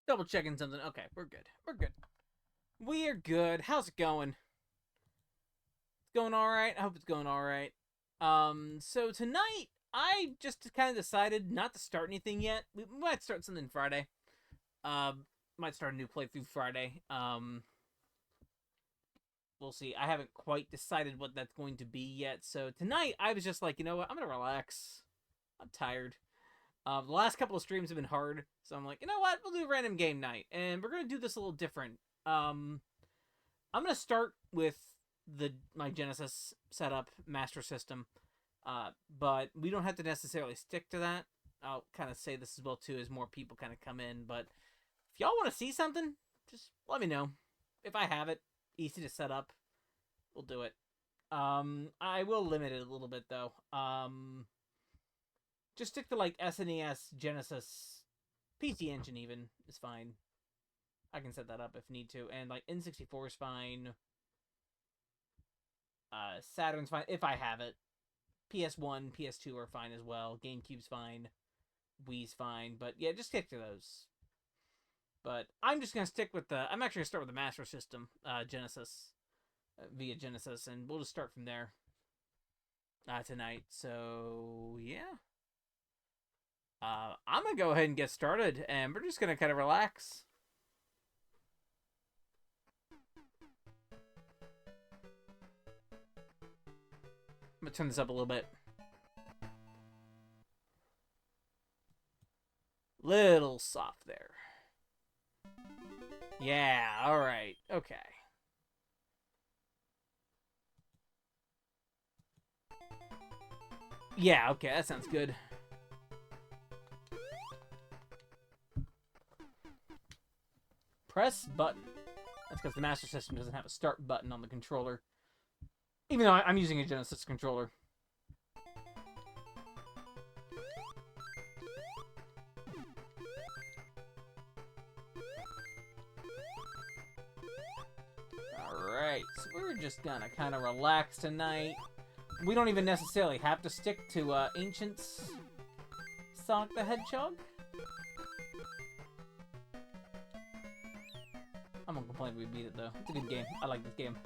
Double checking something. Okay, we're good. We're good. We are good. How's it going? It's going all right. I hope it's going all right. So tonight I just kind of decided not to start anything yet. We might start something Friday. Might start a new playthrough Friday. We'll see. I haven't quite decided what that's going to be yet. So tonight I was just like, you know what? I'm gonna relax. I'm tired. The last couple of streams have been hard, so I'm like, you know what? We'll do a random game night, and we're gonna do this a little different. I'm gonna start with my Genesis setup, Master System, but we don't have to necessarily stick to that. I'll kind of say this as well too, as more people kind of come in. But if y'all want to see something, just let me know. If I have it, easy to set up, we'll do it. I will limit it a little bit though. Just stick to like SNES, Genesis, PC Engine even is fine. I can set that up if need to, and like N64 is fine. Saturn's fine if I have it. PS1, PS2 are fine as well. GameCube's fine. Wii's fine, but yeah, just stick to those. But I'm just gonna stick with the. I'm actually gonna start with the Master System, Genesis, via Genesis, and we'll just start from there tonight. So yeah. I'm gonna go ahead and get started, and we're just gonna kind of relax. I'm gonna turn this up a little bit. Little soft there. Yeah, alright. Okay. Yeah, okay, that sounds good. Press button. That's because the Master System doesn't have a start button on the controller. Even though I'm using a Genesis controller. Alright, so we're just gonna kind of relax tonight. We don't even necessarily have to stick to Ancient's Sonic the Hedgehog. I'm gonna complain if we beat it though. It's a good game. I like this game.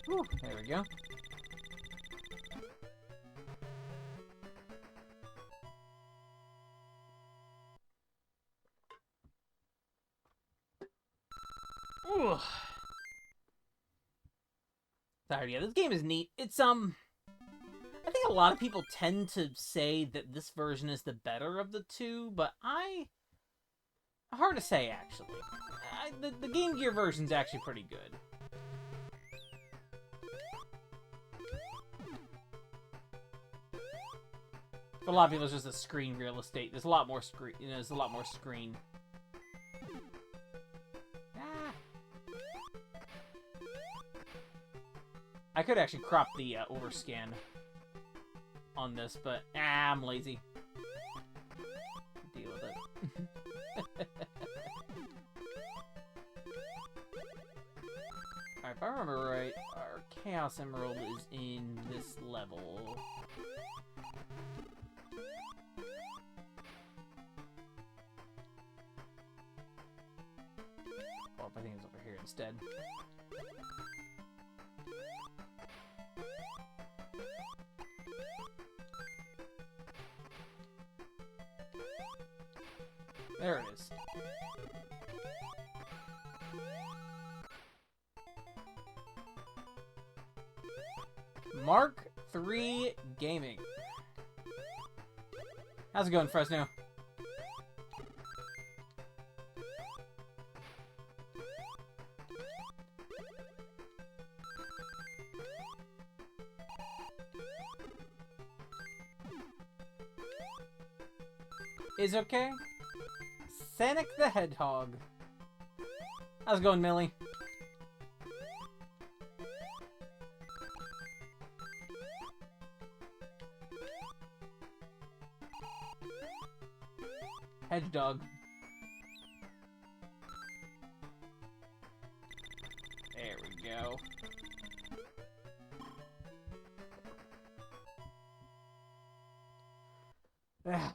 Whew, there we go. Ooh. Sorry, yeah, this game is neat. It's, I think a lot of people tend to say that this version is the better of the two, but hard to say, actually. The Game Gear version's actually pretty good. For a lot of people, it's just the screen real estate. There's a lot more screen, there's a lot more screen. I could actually crop the overscan on this, but I'm lazy. Deal with it. Alright, if I remember right, our Chaos Emerald is in this level. Well, I think it's over here instead. There it is. Mark III Gaming. How's it going, Fresno? Is okay? Sonic the Hedgehog. How's it going, Millie? Hedgehog. There we go.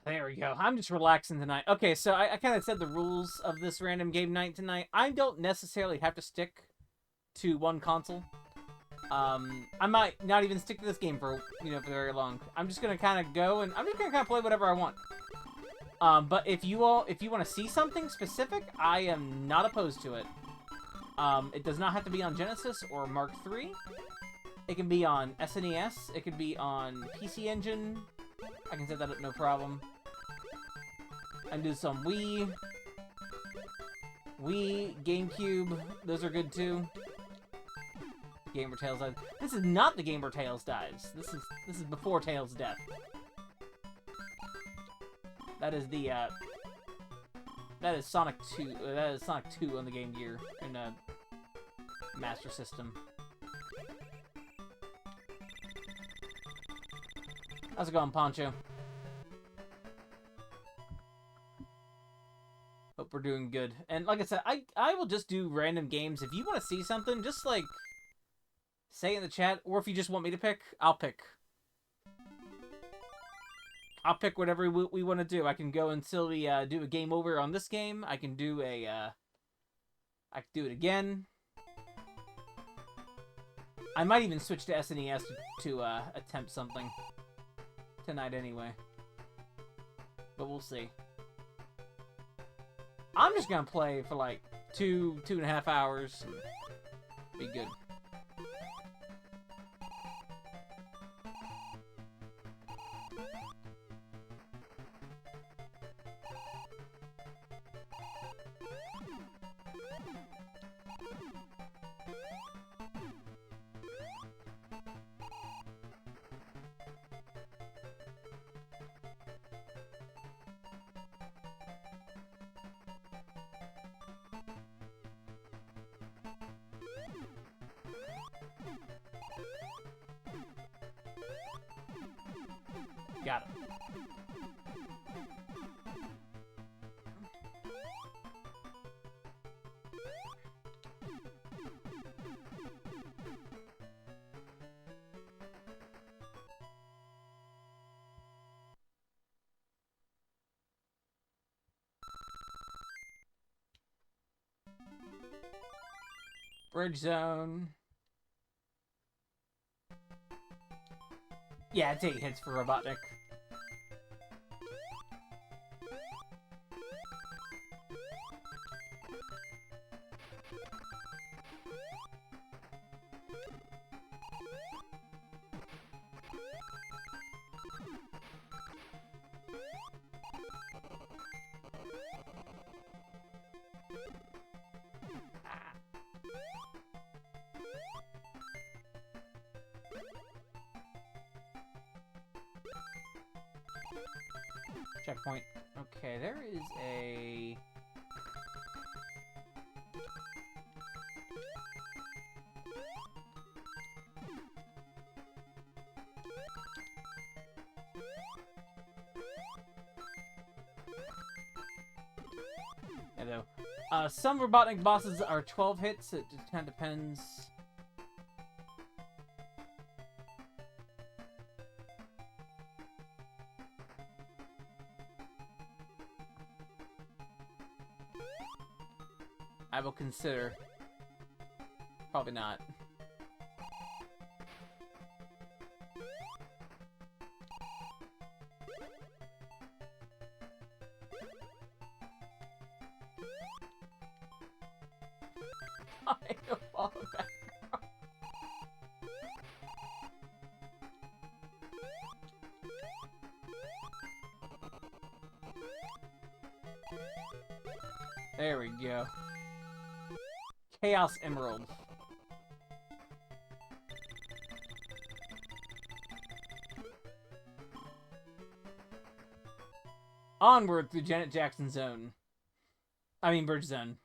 There we go. I'm just relaxing tonight. Okay, so I kind of said the rules of this random game night tonight. I don't necessarily have to stick to one console. I might not even stick to this game for for very long. I'm just gonna kind of go and I'm just gonna kind of play whatever I want. But if you want to see something specific, I am not opposed to it. It does not have to be on Genesis or Mark III. It can be on SNES. It could be on PC Engine. I can set that up no problem. I can do some Wii, GameCube. Those are good too. Gamer Tails dies. This is not the Gamer Tails dies. This is before Tails' death. That is the that is Sonic 2. That is Sonic 2 on the Game Gear and Master System. How's it going, Poncho? Hope we're doing good. And like I said, I will just do random games. If you want to see something, just like say in the chat, or if you just want me to pick, I'll pick. I'll pick whatever we want to do. I can go until we do a game over on this game. I can do a I can do it again. I might even switch to SNES to attempt something tonight anyway. But we'll see. I'm just gonna play for like 2.5 hours and be good. Got it. Bridge zone. Yeah, it's 8 hits for Robotnik. Checkpoint. Okay, there is a... Yeah, though. Some Robotnik bosses are 12 hits. It just kind of depends. I will consider. Probably not. I know all about it. There we go. Chaos Emerald. Onward through Janet Jackson Zone. I mean, Bridge Zone.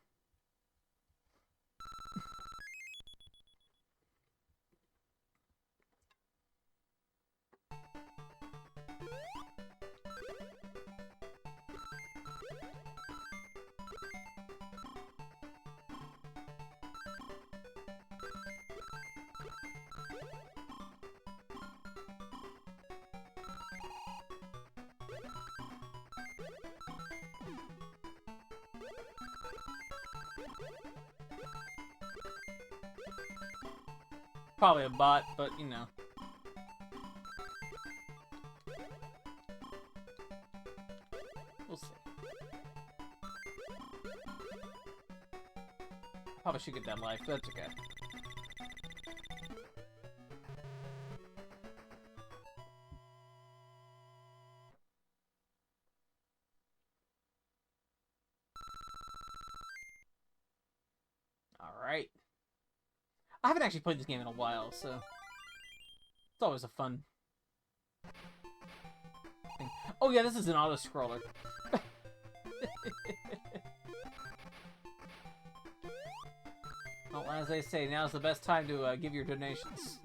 Probably a bot, but you know. We'll see. Probably should get that life, but that's okay. Alright. I haven't actually played this game in a while, so it's always a fun thing. Oh yeah, this is an auto-scroller. Well, as they say, now's the best time to give your donations.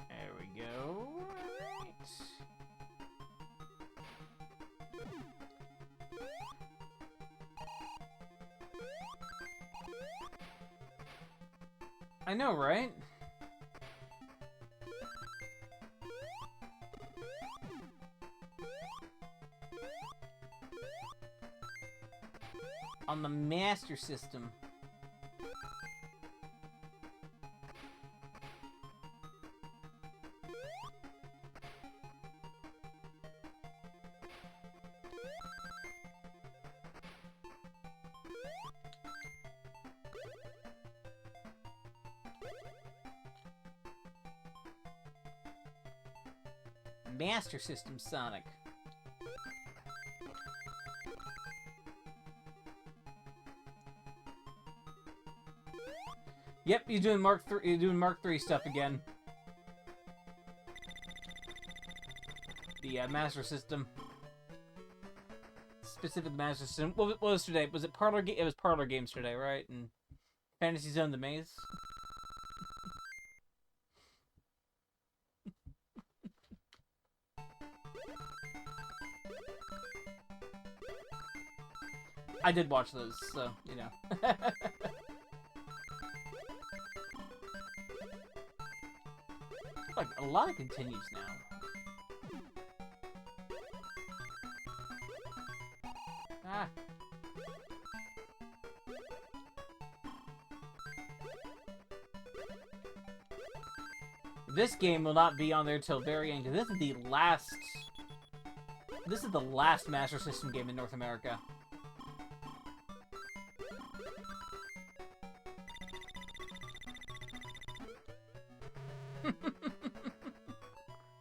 There we go. Right. I know, right? On the Master System. Master System Sonic. Yep, you're doing Mark III stuff again. The Master System. Specific Master System. What was today? Was it Parlor Game? It was Parlor Games today, right? And Fantasy Zone: The Maze. I did watch those, so, you know. Like, a lot of continues now. Ah. This game will not be on there till very end. This is the last... This is the last Master System game in North America.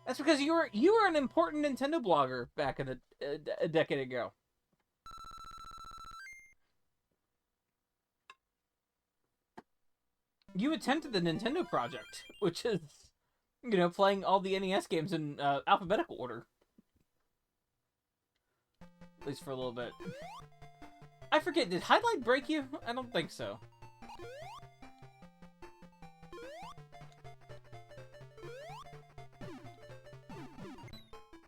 That's because you were an important Nintendo blogger back in a decade ago. You attended the Nintendo Project, which is, you know, playing all the NES games in alphabetical order. At least for a little bit. I forget, did Highlight break you? I don't think so.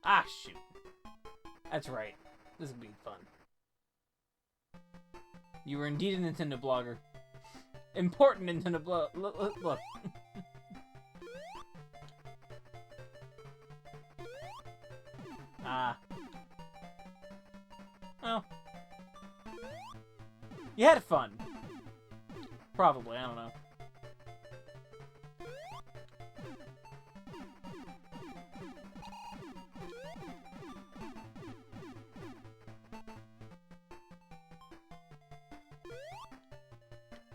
Ah, shoot. That's right. This will be fun. You were indeed a Nintendo blogger. Important Nintendo blog. Look. Ah. Well. You had fun. Probably, I don't know.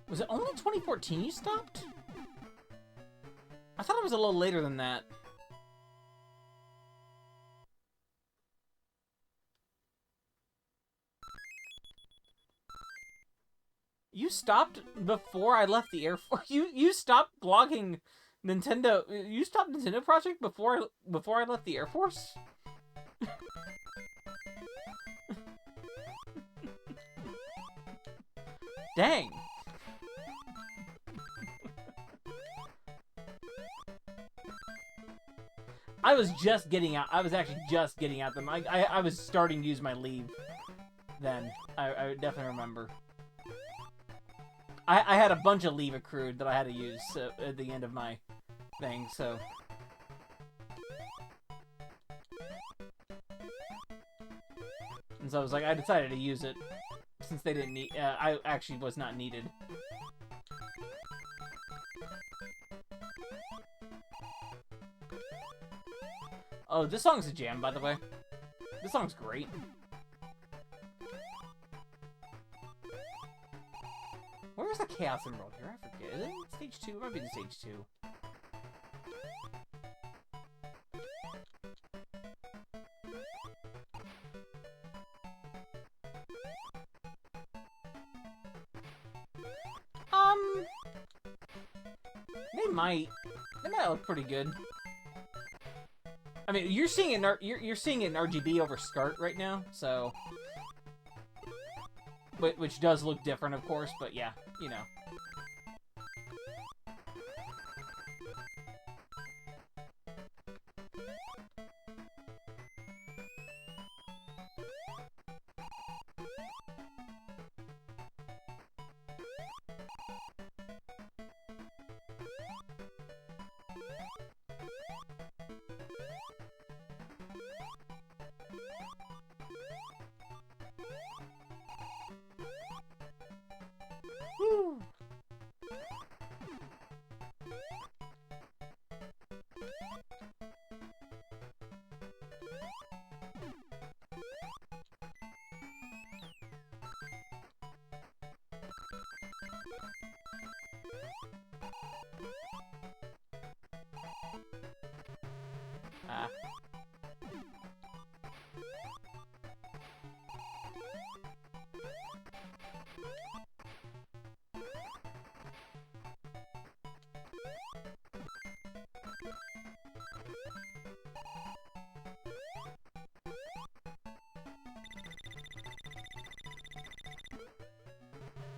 Was it only 2014 you stopped? I thought it was a little later than that. You stopped before I left the Air Force. You stopped blogging Nintendo. You stopped Nintendo Project before I left the Air Force. Dang. I was just getting out. I was actually just getting out them. I was starting to use my leave then. I definitely remember. I had a bunch of leave accrued that I had to use at the end of my thing, so. And so I was like, I decided to use it since they didn't need. I actually was not needed. Oh, this song's a jam, by the way. This song's great. Where's the Chaos Emerald here? I forget. Is it in stage 2? It might be in stage 2. They might look pretty good. I mean, you're seeing it you're seeing it in RGB over SCART right now, so which does look different, of course, but yeah, you know. Woo! Ah.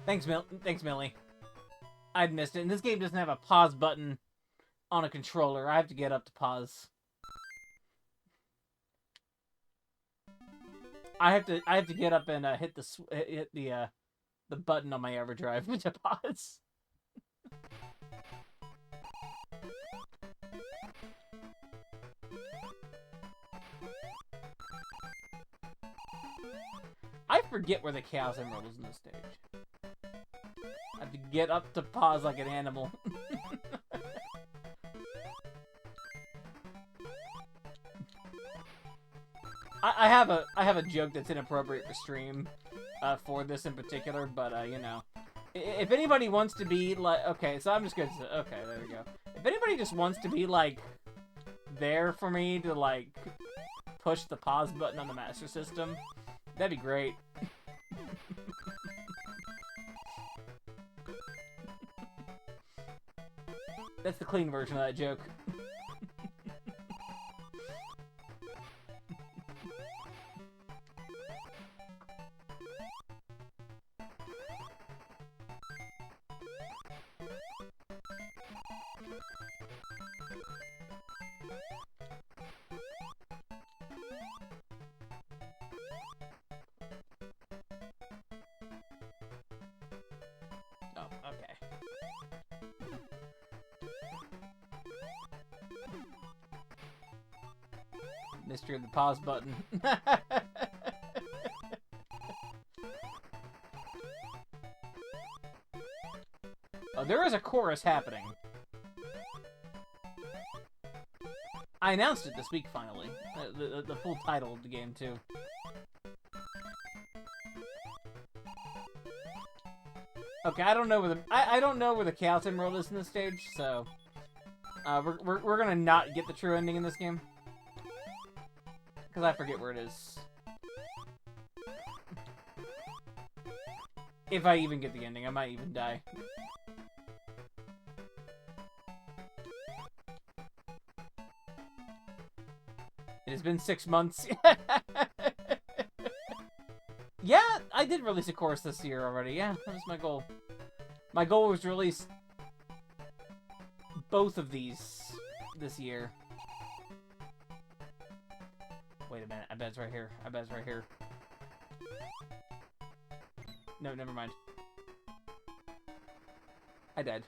Thanks, Millie. I'd missed it. And this game doesn't have a pause button on a controller. I have to get up to pause. I have to get up and hit the button on my EverDrive to pause. I forget where the Chaos Emerald is in this stage. I have to get up to pause like an animal. I have a joke that's inappropriate for stream, for this in particular, but you know, if anybody wants to be like, okay, so I'm just gonna say, okay, there we go. If anybody just wants to be like there for me to like push the pause button on the Master System, that'd be great. That's the clean version of that joke. Oh, okay. Mystery of the pause button. Oh, there is a chorus happening. I announced it this week, finally. The full title of the game, too. Okay, I don't know where I don't know where the Chaos Emerald is in this stage, so we're gonna not get the true ending in this game. Because I forget where it is. If I even get the ending, I might even die. It has been 6 months. Yeah, I did release a course this year already. Yeah, that was my goal. My goal was to release both of these this year. Wait a minute. I bet it's right here. I bet it's right here. No, never mind. I died.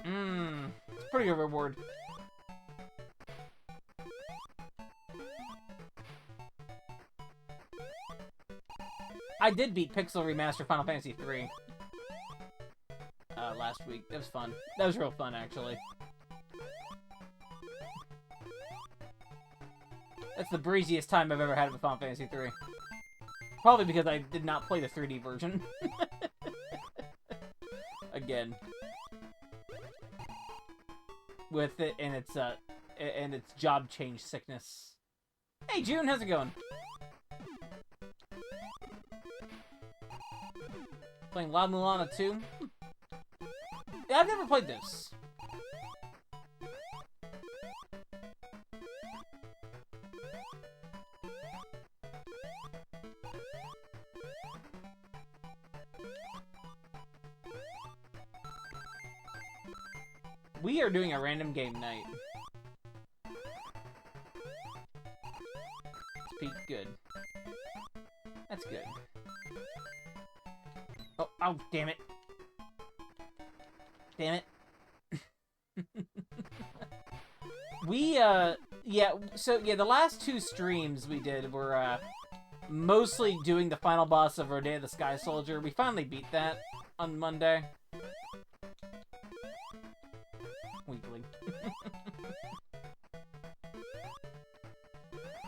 It's a pretty good reward. I did beat Pixel Remaster Final Fantasy 3 last week. That was fun. That was real fun, actually. That's the breeziest time I've ever had with Final Fantasy 3. Probably because I did not play the 3D version. Again. With it and its job change sickness. Hey June, how's it going? Playing La Mulana 2? Yeah, I've never played this. We are doing a random game night. Speak good. That's good. Oh, damn it. Damn it. The last 2 streams we did were, mostly doing the final boss of Rodea the Sky Soldier. We finally beat that on Monday. Weakling.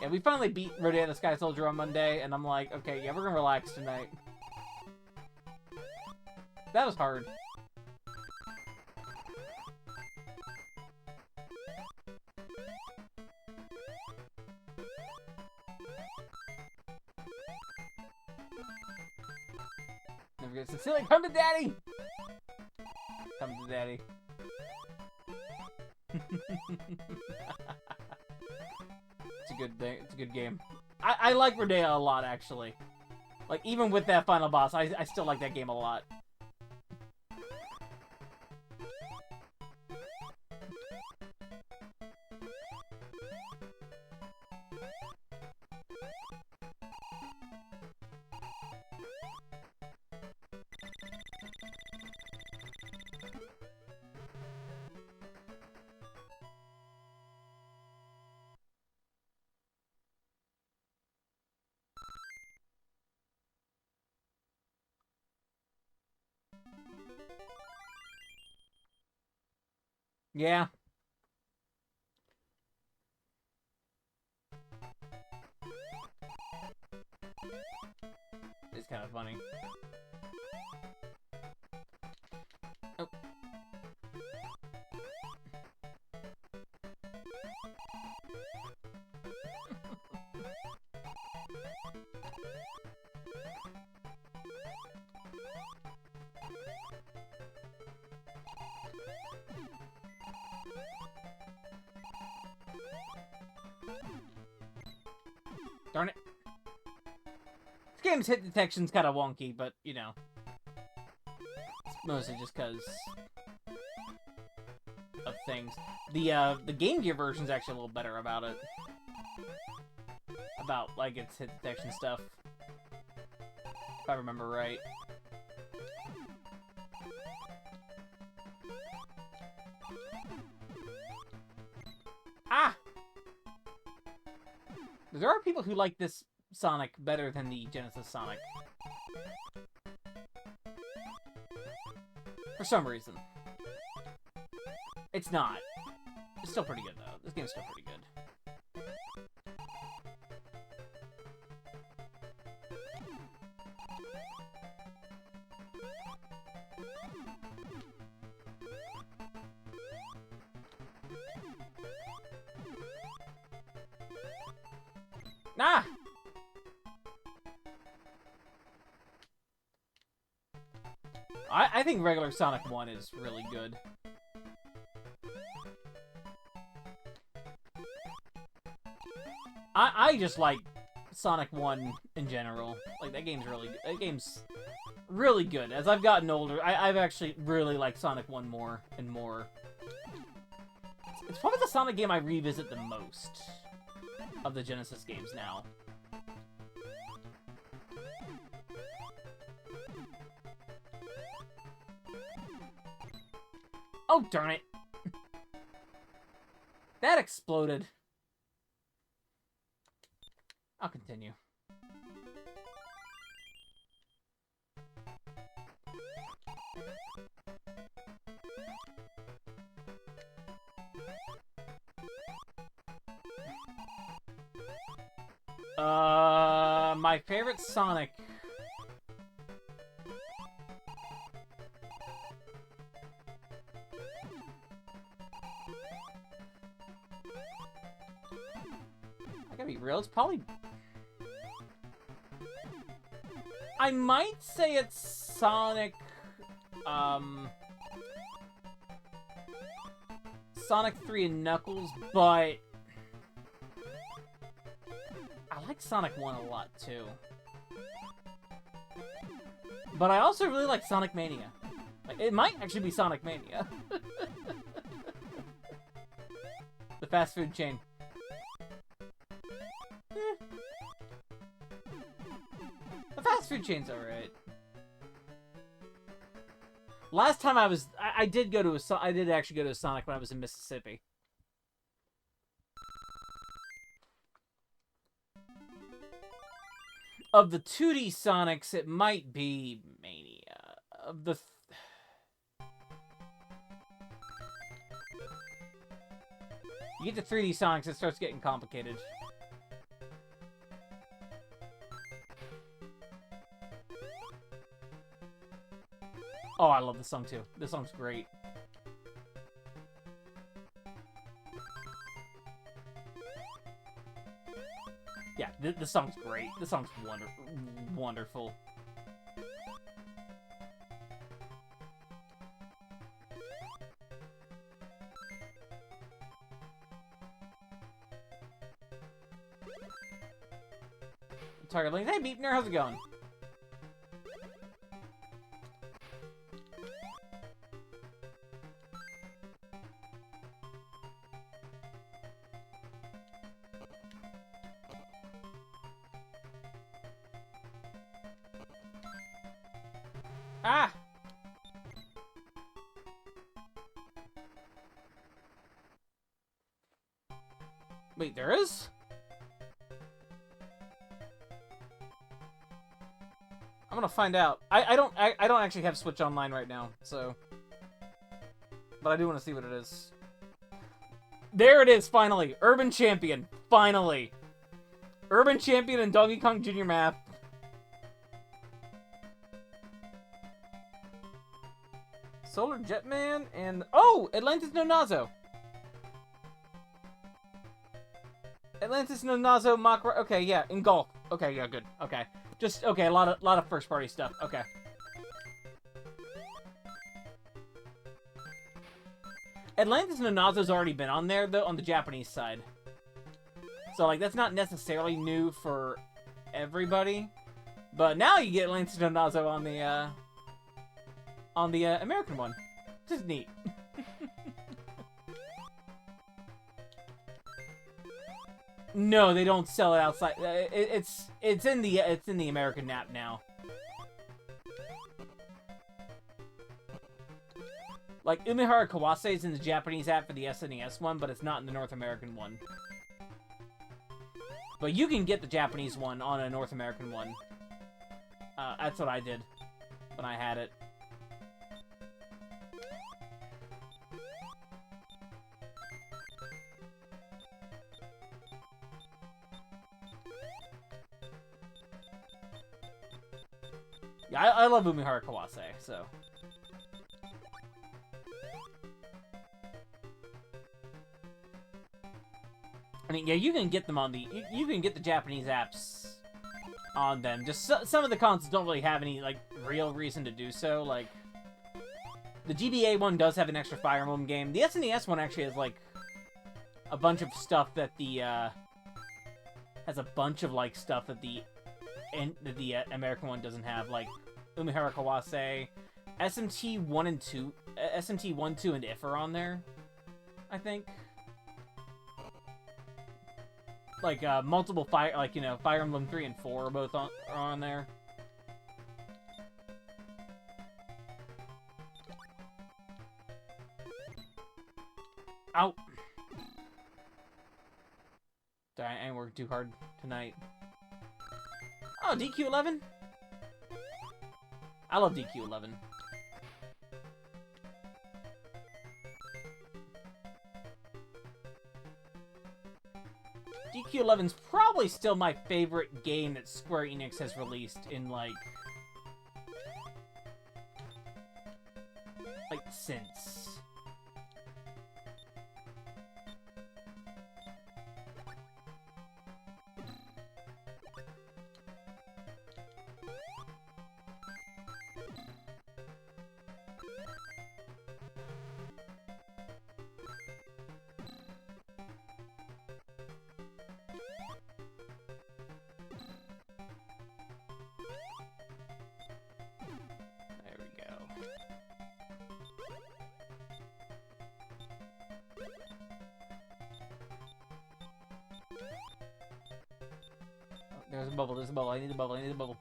Yeah, we finally beat Rodea the Sky Soldier on Monday, and I'm like, okay, yeah, we're gonna relax tonight. That was hard. Never get Cecilia, come to daddy! Come to daddy. It's a good thing. It's a good game. I like Rodea a lot, actually. Like, even with that final boss, I still like that game a lot. Yeah. It's kind of funny. Oh. Darn it. This game's hit detection's kind of wonky, but, you know. It's mostly just because of things. The Game Gear version's actually a little better about it. About, like, its hit detection stuff. If I remember right. Ah! There are people who like this Sonic better than the Genesis Sonic. For some reason. It's not. It's still pretty good, though. This game's still pretty good. Ah! I think regular Sonic 1 is really good. I just like Sonic 1 in general. Like, that game's really good. As I've gotten older, I've actually really liked Sonic 1 more and more. It's probably the Sonic game I revisit the most of the Genesis games now. Oh, darn it. That exploded. I'll continue. My favorite Sonic. I gotta be real, it's probably... I might say it's Sonic, Sonic 3 and Knuckles, but I like Sonic 1 a lot, too. But I also really like Sonic Mania. Like, it might actually be Sonic Mania. The fast food chain. The fast food chain's alright. Last time I did actually go to a Sonic when I was in Mississippi. Of the 2D Sonics, it might be Mania. Of the... You get to 3D Sonics, it starts getting complicated. Oh, I love this song too. This song's great. Yeah, this song's great. This song's wonderful. Target link. Hey, Beepner, how's it going? Ah! Wait, there is? I'm gonna find out. I don't actually have Switch Online right now, so... But I do want to see what it is. There it is, finally! Urban Champion! Finally! Urban Champion and Donkey Kong Jr. map. Solar Jetman and... Oh! Atlantis no Nazo! Atlantis no Nazo Makra... Okay, yeah, in golf. Okay, yeah, good. Okay. Just, okay, a lot of first-party stuff. Okay. Atlantis no Nazo's already been on there, though, on the Japanese side. So, like, that's not necessarily new for everybody. But now you get Atlantis no Nazo on the American one. Which is neat. No, they don't sell it outside. It's in the American app now. Like, Umihara Kawase is in the Japanese app for the SNES one, but it's not in the North American one. But you can get the Japanese one on a North American one. That's what I did when I had it. Yeah, I love Umihara Kawase, so... I mean, yeah, you can get them on the... You can get the Japanese apps on them. Just some of the consoles don't really have any, like, real reason to do so. Like, The GBA one does have an extra Fire Emblem game. The SNES one actually has, like, a bunch of stuff that the, has a bunch of, like, stuff that the American one doesn't have, like Umihara Kawase, SMT 1 and 2, SMT 1, 2, and If are on there, I think. Like, multiple Fire Emblem 3 and 4 are both are on there. Ow! I ain't working too hard tonight. Oh, DQ11? I love DQ11. DQ11's probably still my favorite game that Square Enix has released in, like, since. There's a bubble, there's a bubble, I need a bubble, I need a bubble.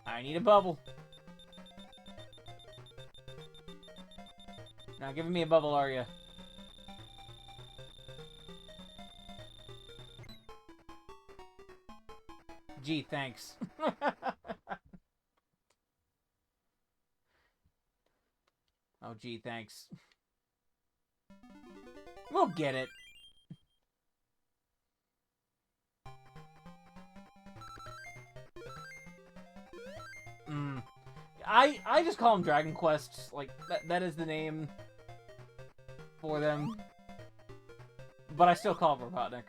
I need a bubble. Not giving me a bubble, are you? Gee, thanks. Oh, gee, thanks. We'll get it. I just call them Dragon Quest. Like, that is the name for them. But I still call them Robotnik.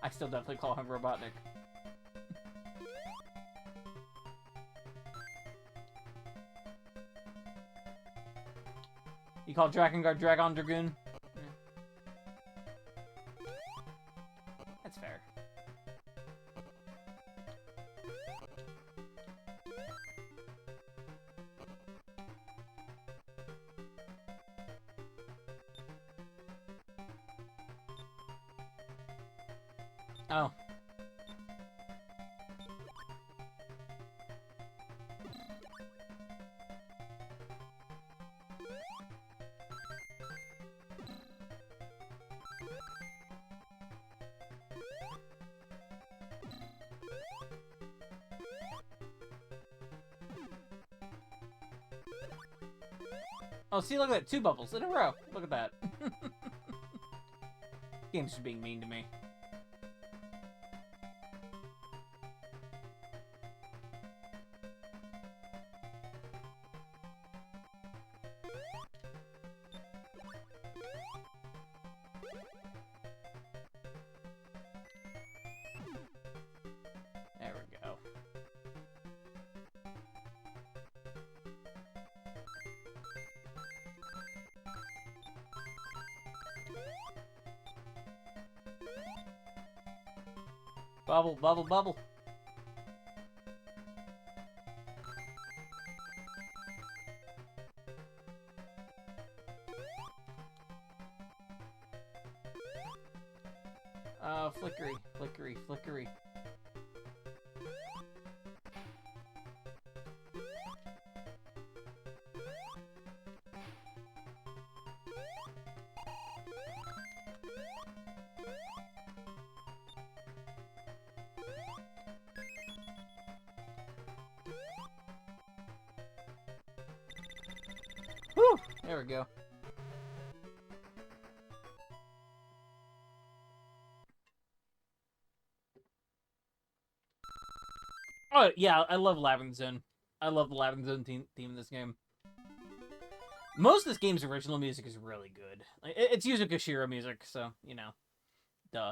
I still definitely call him Robotnik. You call Drakengard Dragon Dragoon? That's fair. Oh. Oh, see, look at that. 2 bubbles in a row. Look at that. Game's just being mean to me. There we go. Bubble, bubble, bubble. Flickery, flickery, flickery. Whew! There we go. Oh, yeah, I love Labyrinth Zone. I love the Labyrinth Zone theme in this game. Most of this game's original music is really good. It's Yuzo Koshiro music, so, you know. Duh.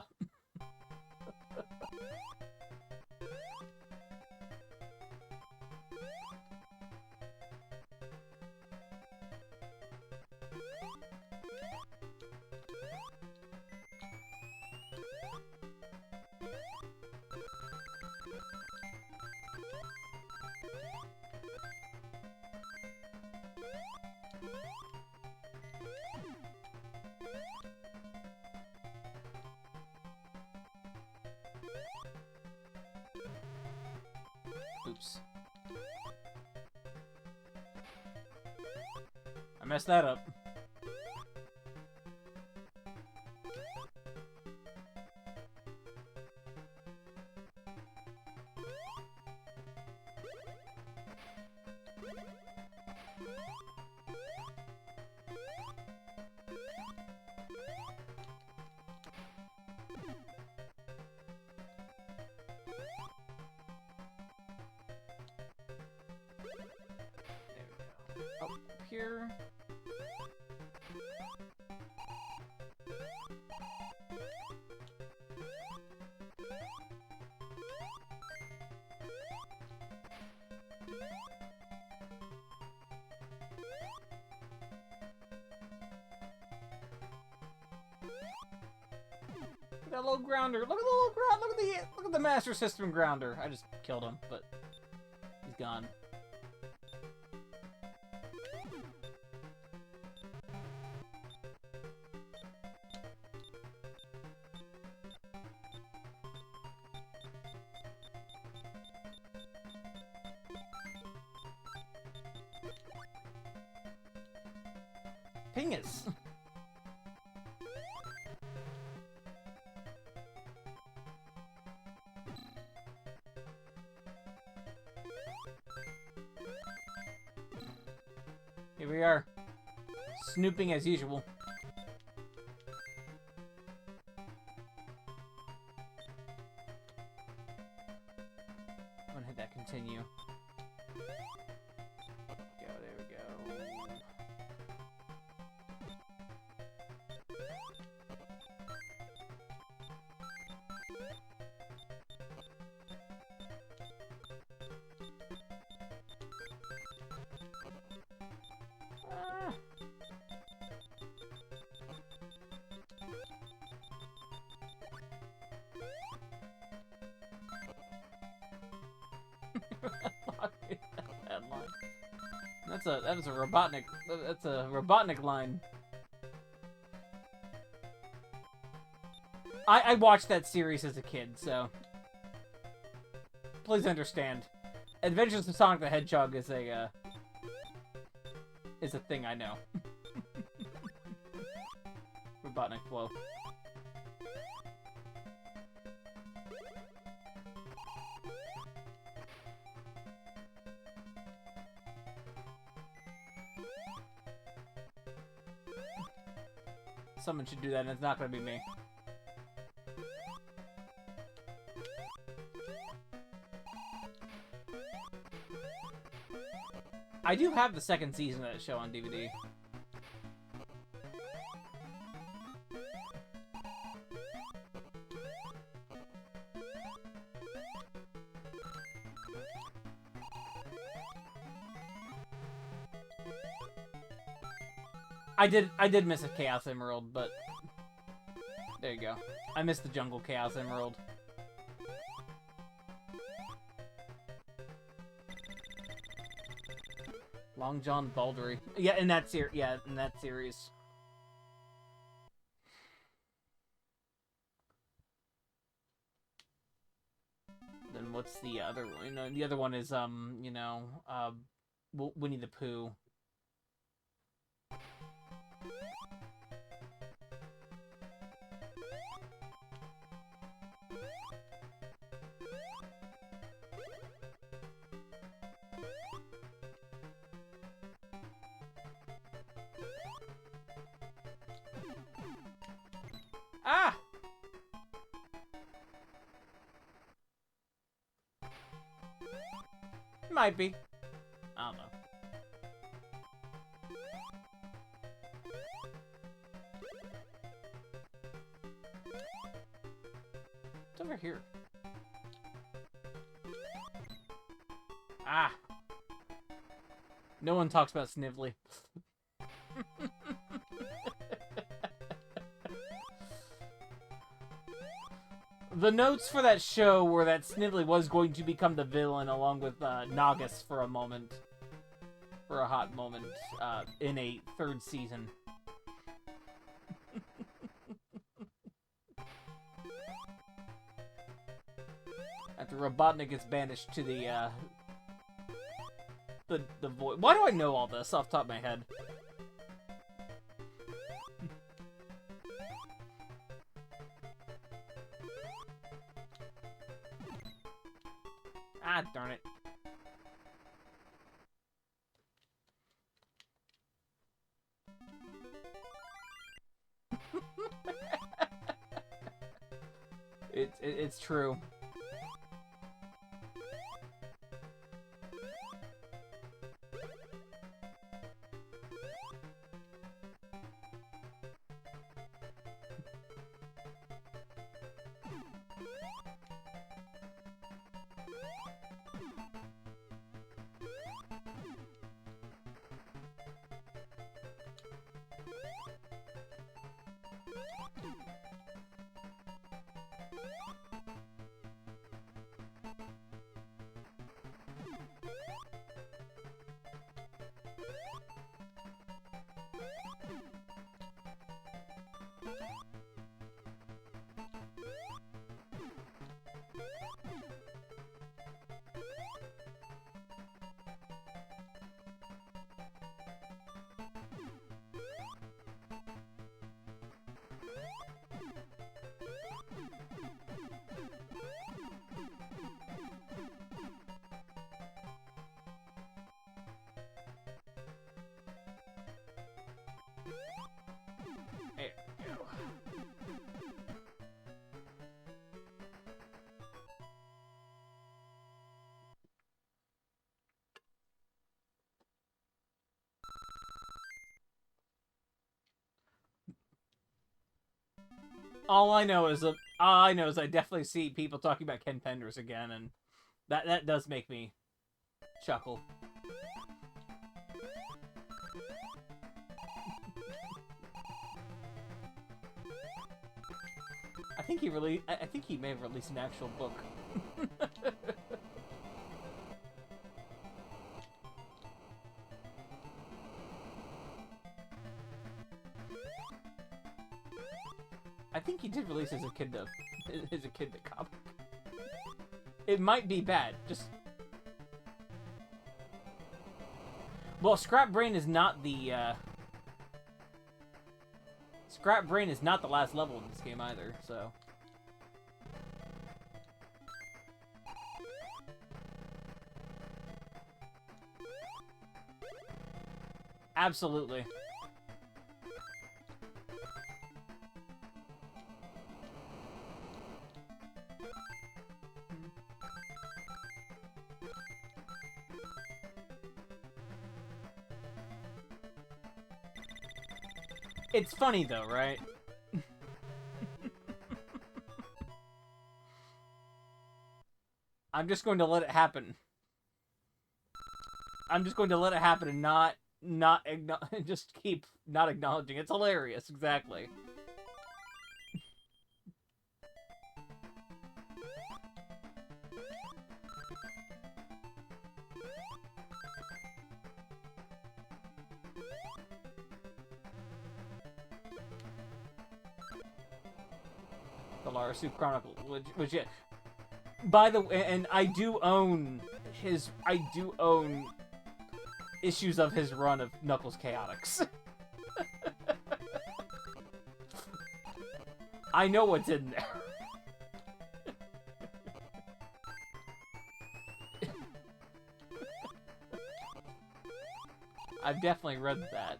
Oops. I messed that up. Up here. That little grounder. Look at the little ground. Look at the Master System grounder. I just killed him, but he's gone. Pingus. Here we are, snooping as usual. I'm gonna hit that continue. There we go. That line. That was a Robotnik. That's a Robotnik line. I watched that series as a kid, so please understand. Adventures of Sonic the Hedgehog is a thing I know. Robotnik flow. Someone should do that, and it's not going to be me. I do have the second season of that show on DVD. I did miss a Chaos Emerald, but there you go. I missed the Jungle Chaos Emerald. Long John Baldry. Yeah, in that series. Then what's the other one? You know, the other one is Winnie the Pooh. Ah! Might be. I don't know. It's over here. Ah! No one talks about Snively. The notes for that show were that Snively was going to become the villain along with Nagus for a moment. For a hot moment. In a third season. After Robotnik gets banished to the the voice. Why do I know all this off the top of my head? Ah, darn it. It's true. There we go. All I know is I definitely see people talking about Ken Penders again, and that does make me chuckle. I think he may have released an actual book. I think he did release as a kid comic. It might be bad. Just well, Scrap Brain is not the Scrap Brain is not the last level in this game either, so. Absolutely. It's funny though, right? I'm just going to let it happen. I'm just going to let it happen and just keep not acknowledging. It's hilarious, exactly. The Lara Soup Chronicle, which yeah. By the way, and I do own issues of his run of Knuckles Chaotix. I know what's in there. I've definitely read that.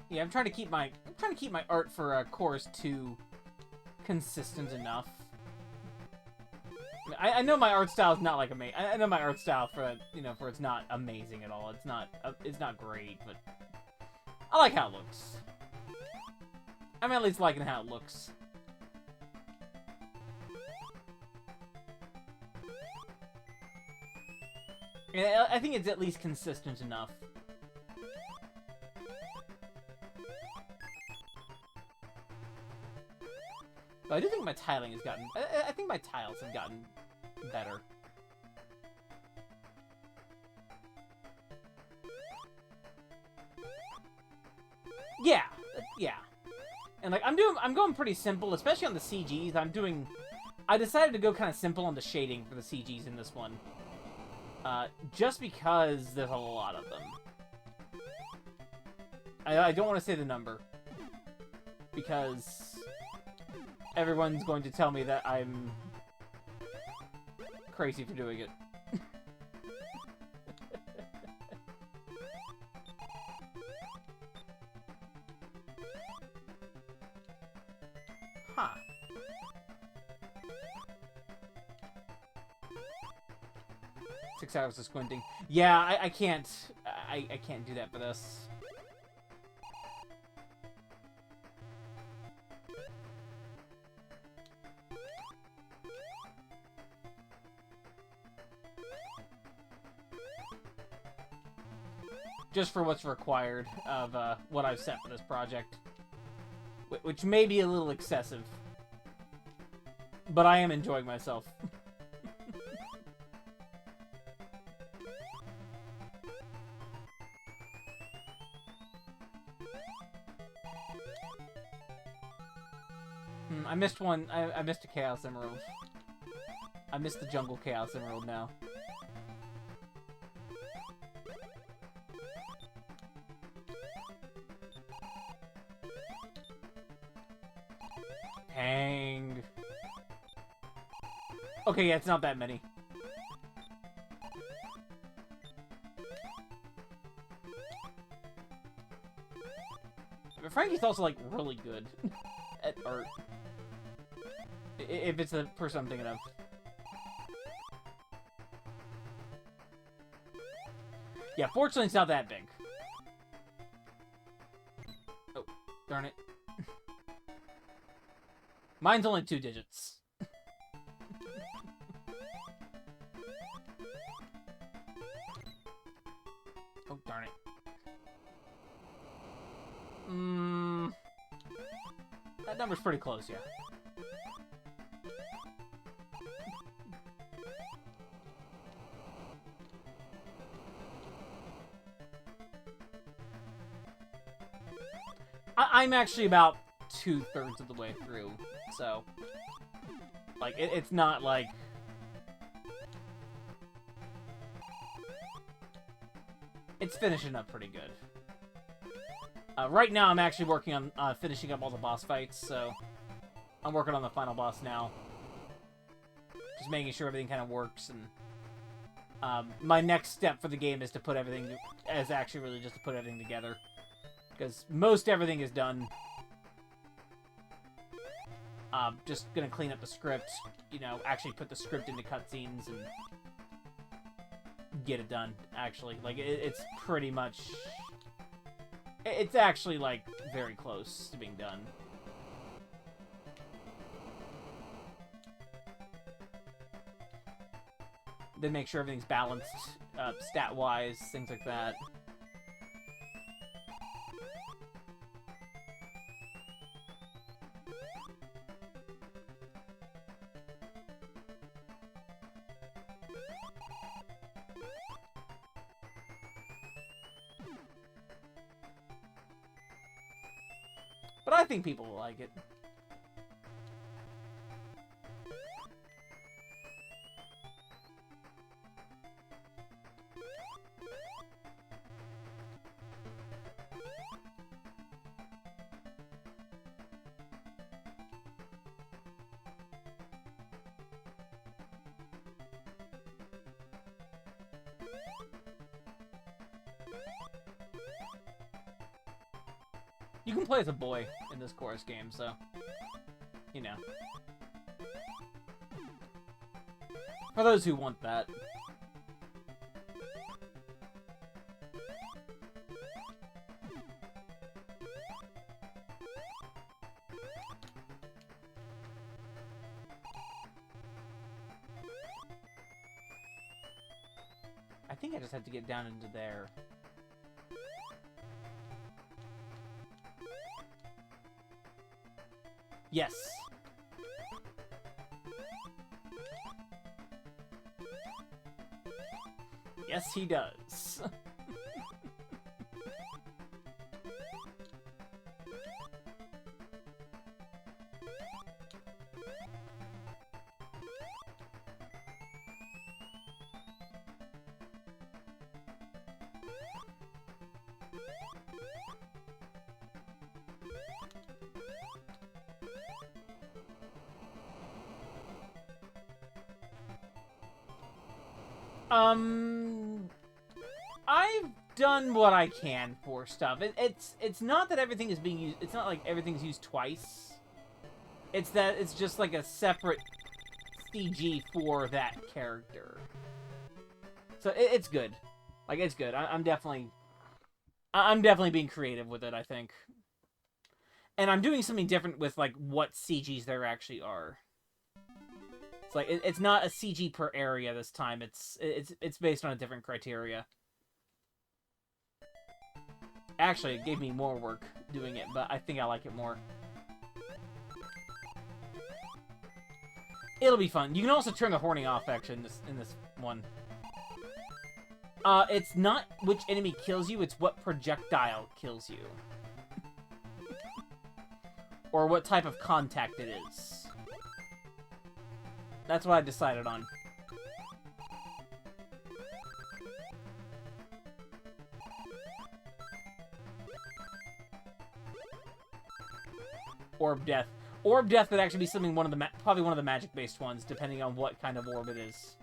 Yeah, I'm trying to keep my art for Chorus 2 consistent enough. I know my art style is not like amazing. I know my art style for for it's not amazing at all. It's not great, but I like how it looks. I'm at least liking how it looks. Yeah, I think it's at least consistent enough. But I do think my tiling has gotten... I think my tiles have gotten better. Yeah, yeah. And like I'm going pretty simple, especially on the CGs. I decided to go kind of simple on the shading for the CGs in this one. Just because there's a lot of them. I don't want to say the number. Because everyone's going to tell me that I'm crazy for doing it. Huh. Six hours of squinting. Yeah, I can't... I can't do that for this. Just for what's required of what I've set for this project. Which may be a little excessive. But I am enjoying myself. I missed one. I missed a Chaos Emerald. I missed the Jungle Chaos Emerald now. Dang. Okay, yeah, it's not that many. But Frankie's also, like, really good at art. If it's the person I'm thinking of. Yeah, fortunately it's not that big. Oh, darn it. Mine's only 2 digits. Oh, darn it. That number's pretty close, yeah. I'm actually about 2/3 of the way through, so... Like, it's not like... It's finishing up pretty good. Right now, I'm actually working on finishing up all the boss fights, so... I'm working on the final boss now. Just making sure everything kind of works, and... my next step for the game is to put everything... is actually really just to put everything together. Because most everything is done. Just gonna clean up the script, you know, actually put the script into cutscenes and get it done, actually. Like, it's pretty much... It's actually, like, very close to being done. Then make sure everything's balanced, stat-wise, things like that. But I think people will like it. You can play as a boy in this chorus game, so, you know. For those who want that. I think I just have to get down into there. Yes. Yes, he does. I've done what I can for stuff. It's not that everything is being used. It's not like everything's used twice. It's that it's just like a separate CG for that character. So it's good. Like, it's good. I'm definitely being creative with it, I think. And I'm doing something different with, like, what CGs there actually are. It's like, it's not a CG per area this time. It's based on a different criteria. Actually, it gave me more work doing it, but I think I like it more. It'll be fun. You can also turn the horning off, actually, in this one. It's not which enemy kills you, it's what projectile kills you. Or what type of contact it is. That's what I decided on. Orb Death. Orb Death would actually be something probably one of the magic-based ones, depending on what kind of orb it is.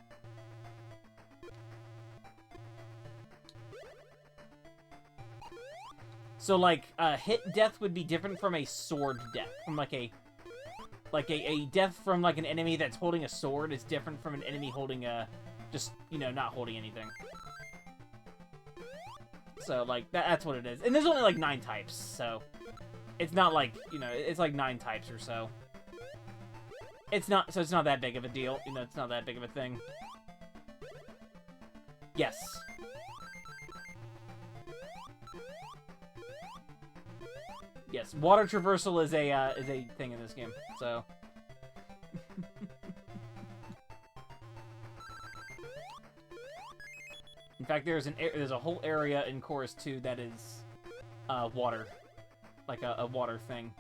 So, like, hit death would be different from a sword death. From, like, a death from, like, an enemy that's holding a sword is different from an enemy holding a... just, you know, not holding anything. So, like, that's what it is. And there's only, like, 9 types, so... It's not like, you know, it's like 9 types or so. It's not that big of a deal. You know, it's not that big of a thing. Yes. Yes, water traversal is a thing in this game, so... In fact, there's a whole area in Chorus 2 that is, water. Like a water thing.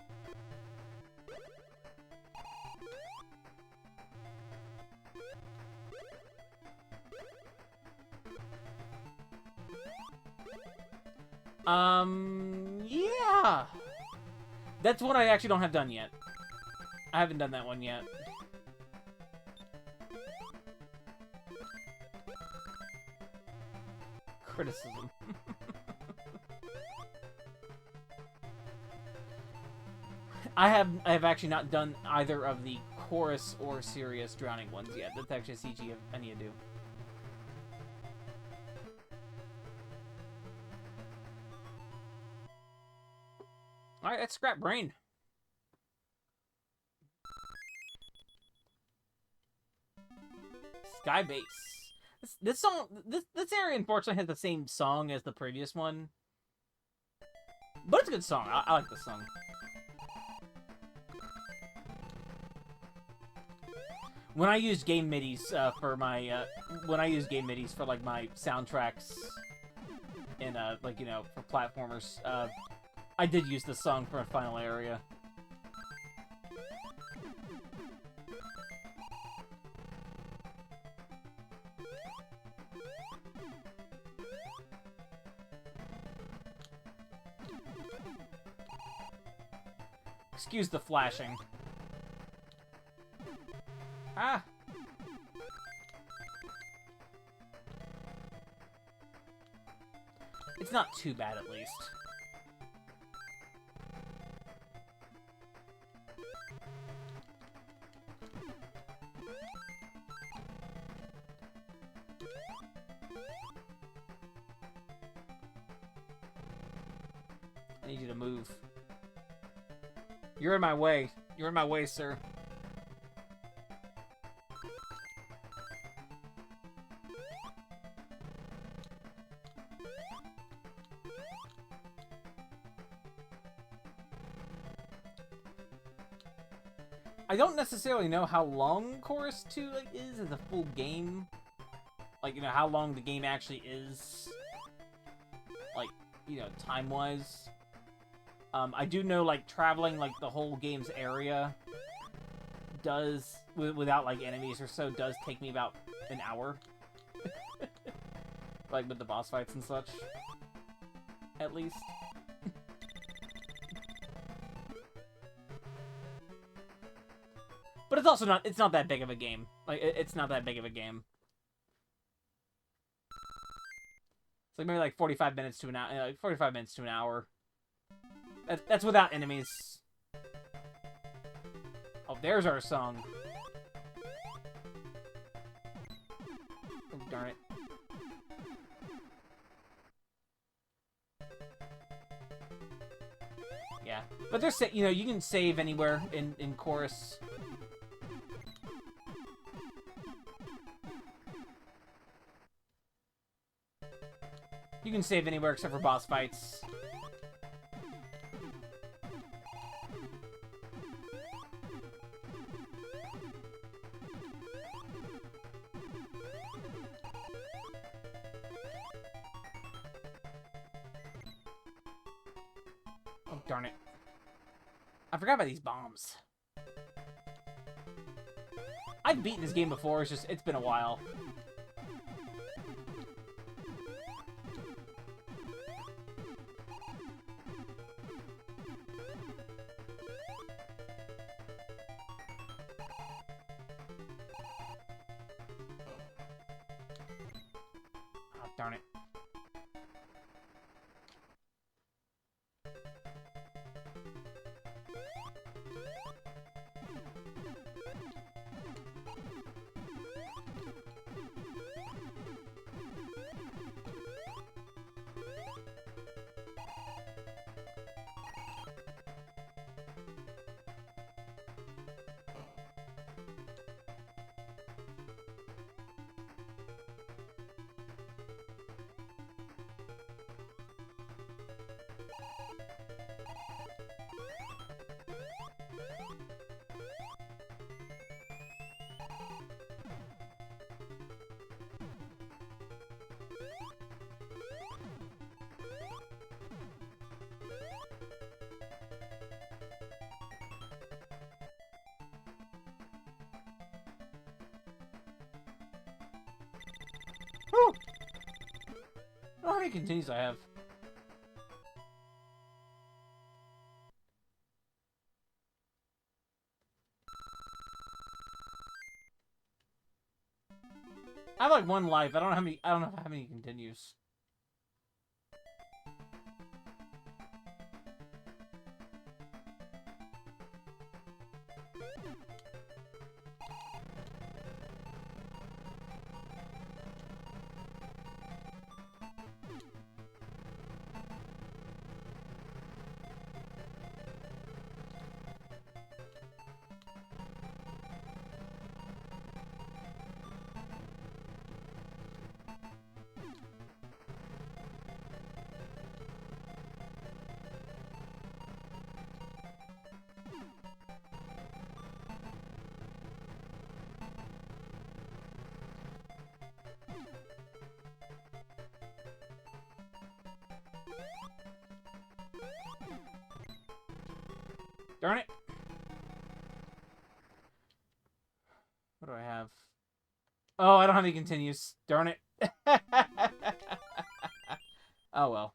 Yeah! That's one I actually don't have done yet. I haven't done that one yet. Criticism. I have actually not done either of the chorus or serious drowning ones yet. That's actually a CG I need to do. Alright, let's scrap brain. Sky Base. This song, this area unfortunately has the same song as the previous one. But it's a good song. I like this song. When I use game midis for my, like, my soundtracks in, like, you know, for platformers, I did use this song for a final area. Excuse the flashing. Ah! It's not too bad, at least. need you to move. You're in my way. You're in my way, sir. I don't necessarily know how long Chorus 2 is as a full game. Like, you know, how long the game actually is. Like, you know, time-wise. I do know, like, traveling, like, the whole game's area does, without, like, enemies or so, does take me about an hour. Like, with the boss fights and such. At least. But it's also not, it's not that big of a game. Like, it's not that big of a game. It's like maybe like 45 minutes to an hour, like 45 minutes to an hour. That's without enemies. Oh, there's our song. Oh, darn it. Yeah, but there's, you know, you can save anywhere in Chorus. You can save anywhere except for boss fights. Oh, darn it. I forgot about these bombs. I've beaten this game before, it's been a while. Darn it. Woo! How many continues I have? I have like one life. I don't know how many. I don't know how many continues. Darn it. What do I have? Oh, I don't have any continues. Darn it. Oh, well.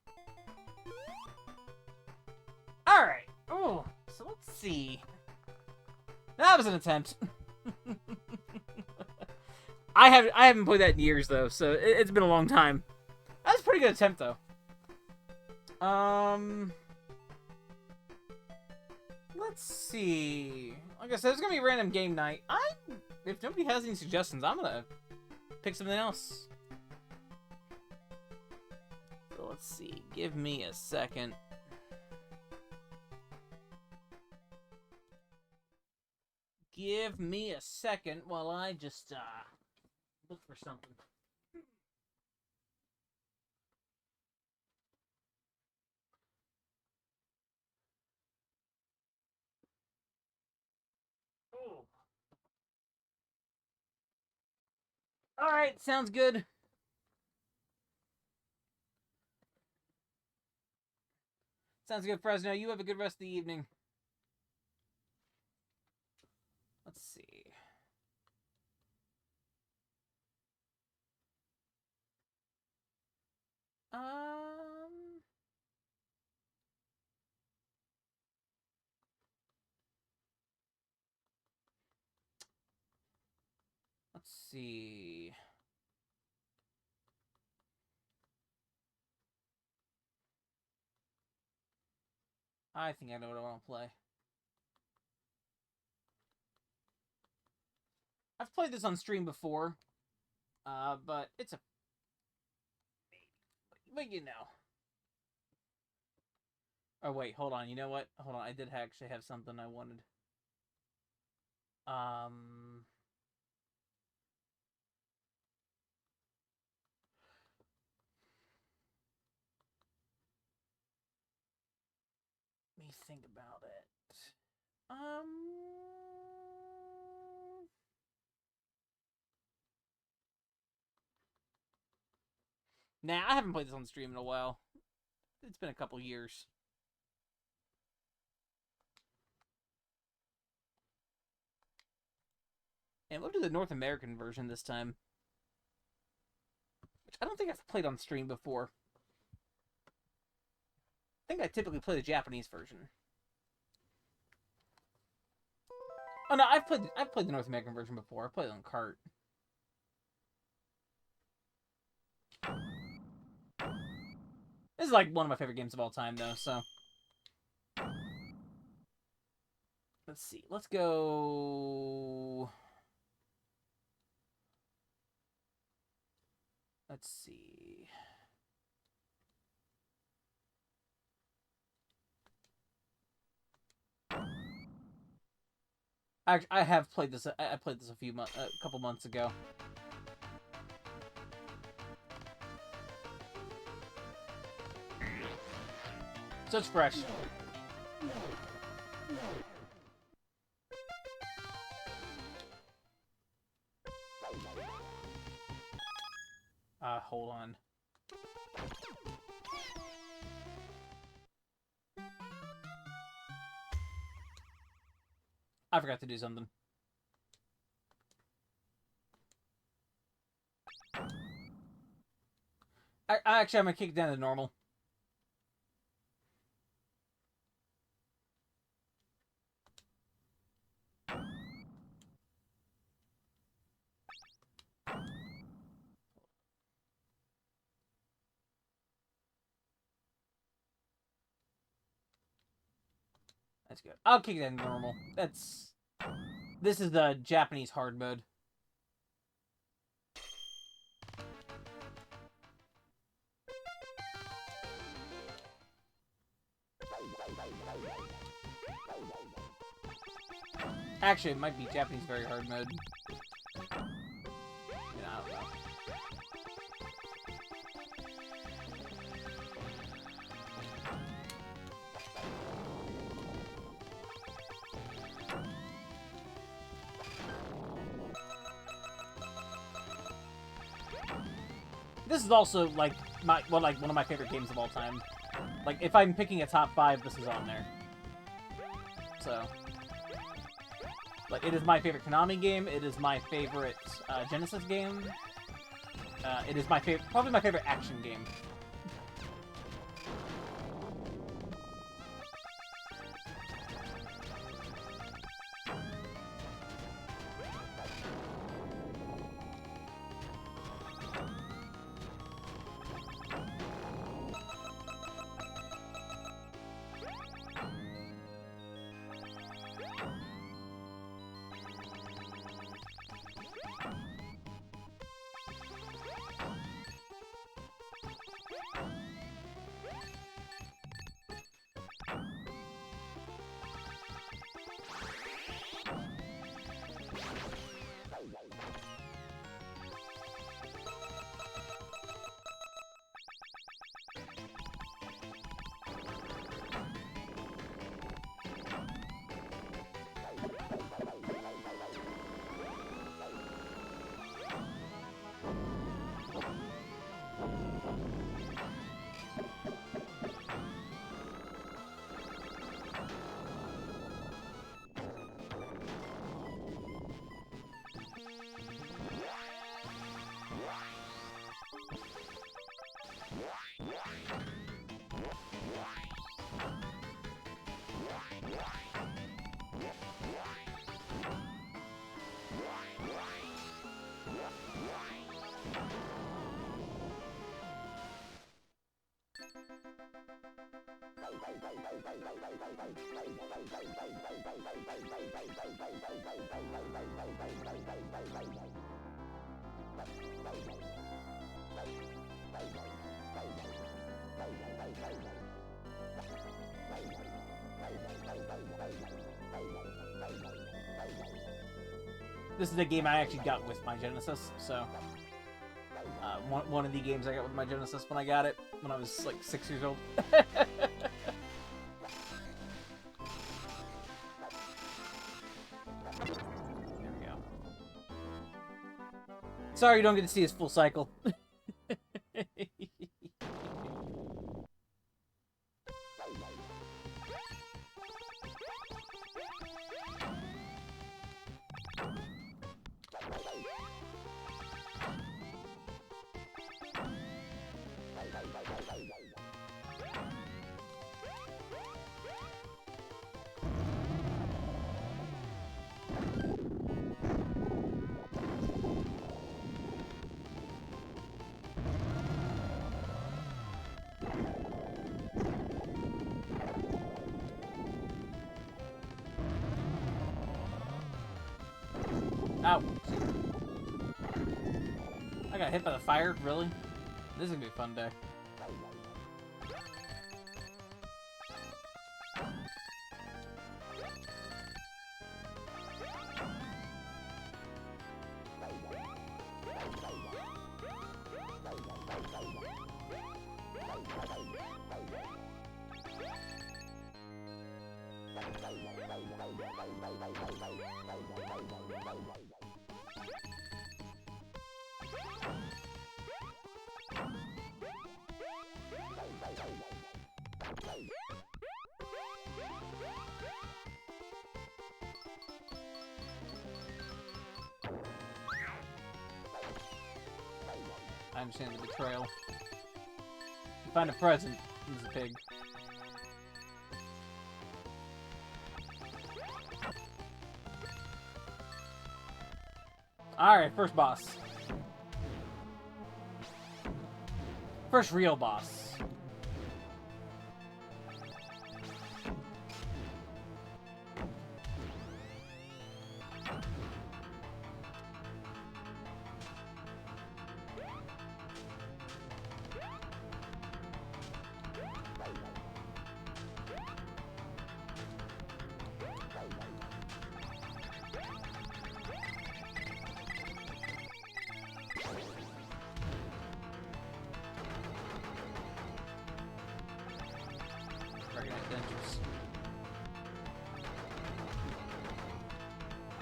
Alright. Oh, so let's see. That was an attempt. I haven't played that in years, though, so it's been a long time. That was a pretty good attempt, though. Let's see. Like I said, it's gonna be random game night. If nobody has any suggestions, I'm gonna pick something else. So let's see. Give me a second. give me a second while I just look for something. Oh. All right, sounds good. Sounds good, Fresno. You have a good rest of the evening. Let's see. Let's see. I think I know what I want to play. I've played this on stream before, but it's a... But you know. Oh, wait, hold on. You know what? Hold on. I did actually have something I wanted. Let me think about it. Nah, I haven't played this on stream in a while. It's been a couple years. And we'll do the North American version this time. Which I don't think I've played on stream before. I think I typically play the Japanese version. Oh no, I've played the North American version before. I played it on cart. This is like one of my favorite games of all time, though. So let's see. Let's go. Let's see. I have played this. I played this a couple months ago. So it's fresh. Hold on. I forgot to do something. Actually, I'm gonna kick it down to normal. That's good. I'll kick it down to normal. This is the Japanese hard mode. Actually, it might be Japanese very hard mode. I don't know. This is also like one of my favorite games of all time. Like if I'm picking a top 5, this is on there. So, like it is my favorite Konami game. It is my favorite Genesis game. It is probably my favorite action game. This is a game I actually got with my Genesis, so... one of the games I got with my Genesis when I got it, when I was, like, 6 years old. There we go. Sorry you don't get to see his full cycle. Ow. I got hit by the fire? Really? This is gonna be a fun day. I understand the betrayal. You find a present. There's a pig. Alright, first boss. First real boss.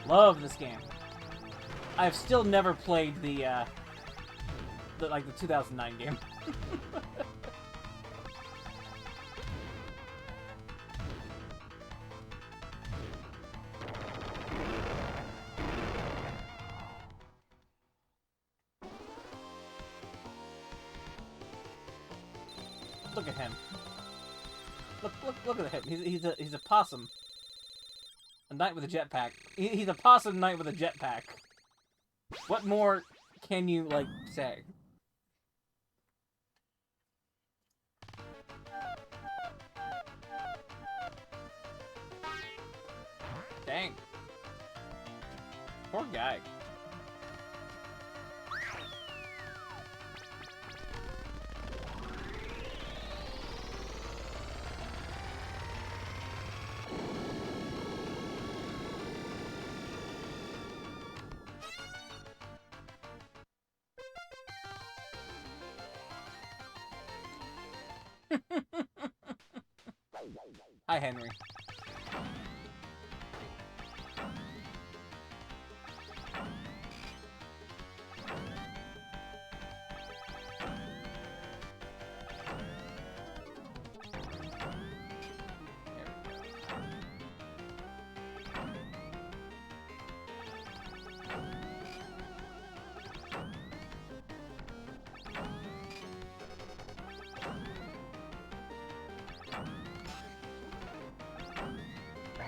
Love this game. I've still never played the 2009 game. Look at him. Look at him. He's a possum. A knight with a jetpack. He's a possum knight with a jetpack. What more can you, like, say? Dang. Poor guy. Hi, Henry.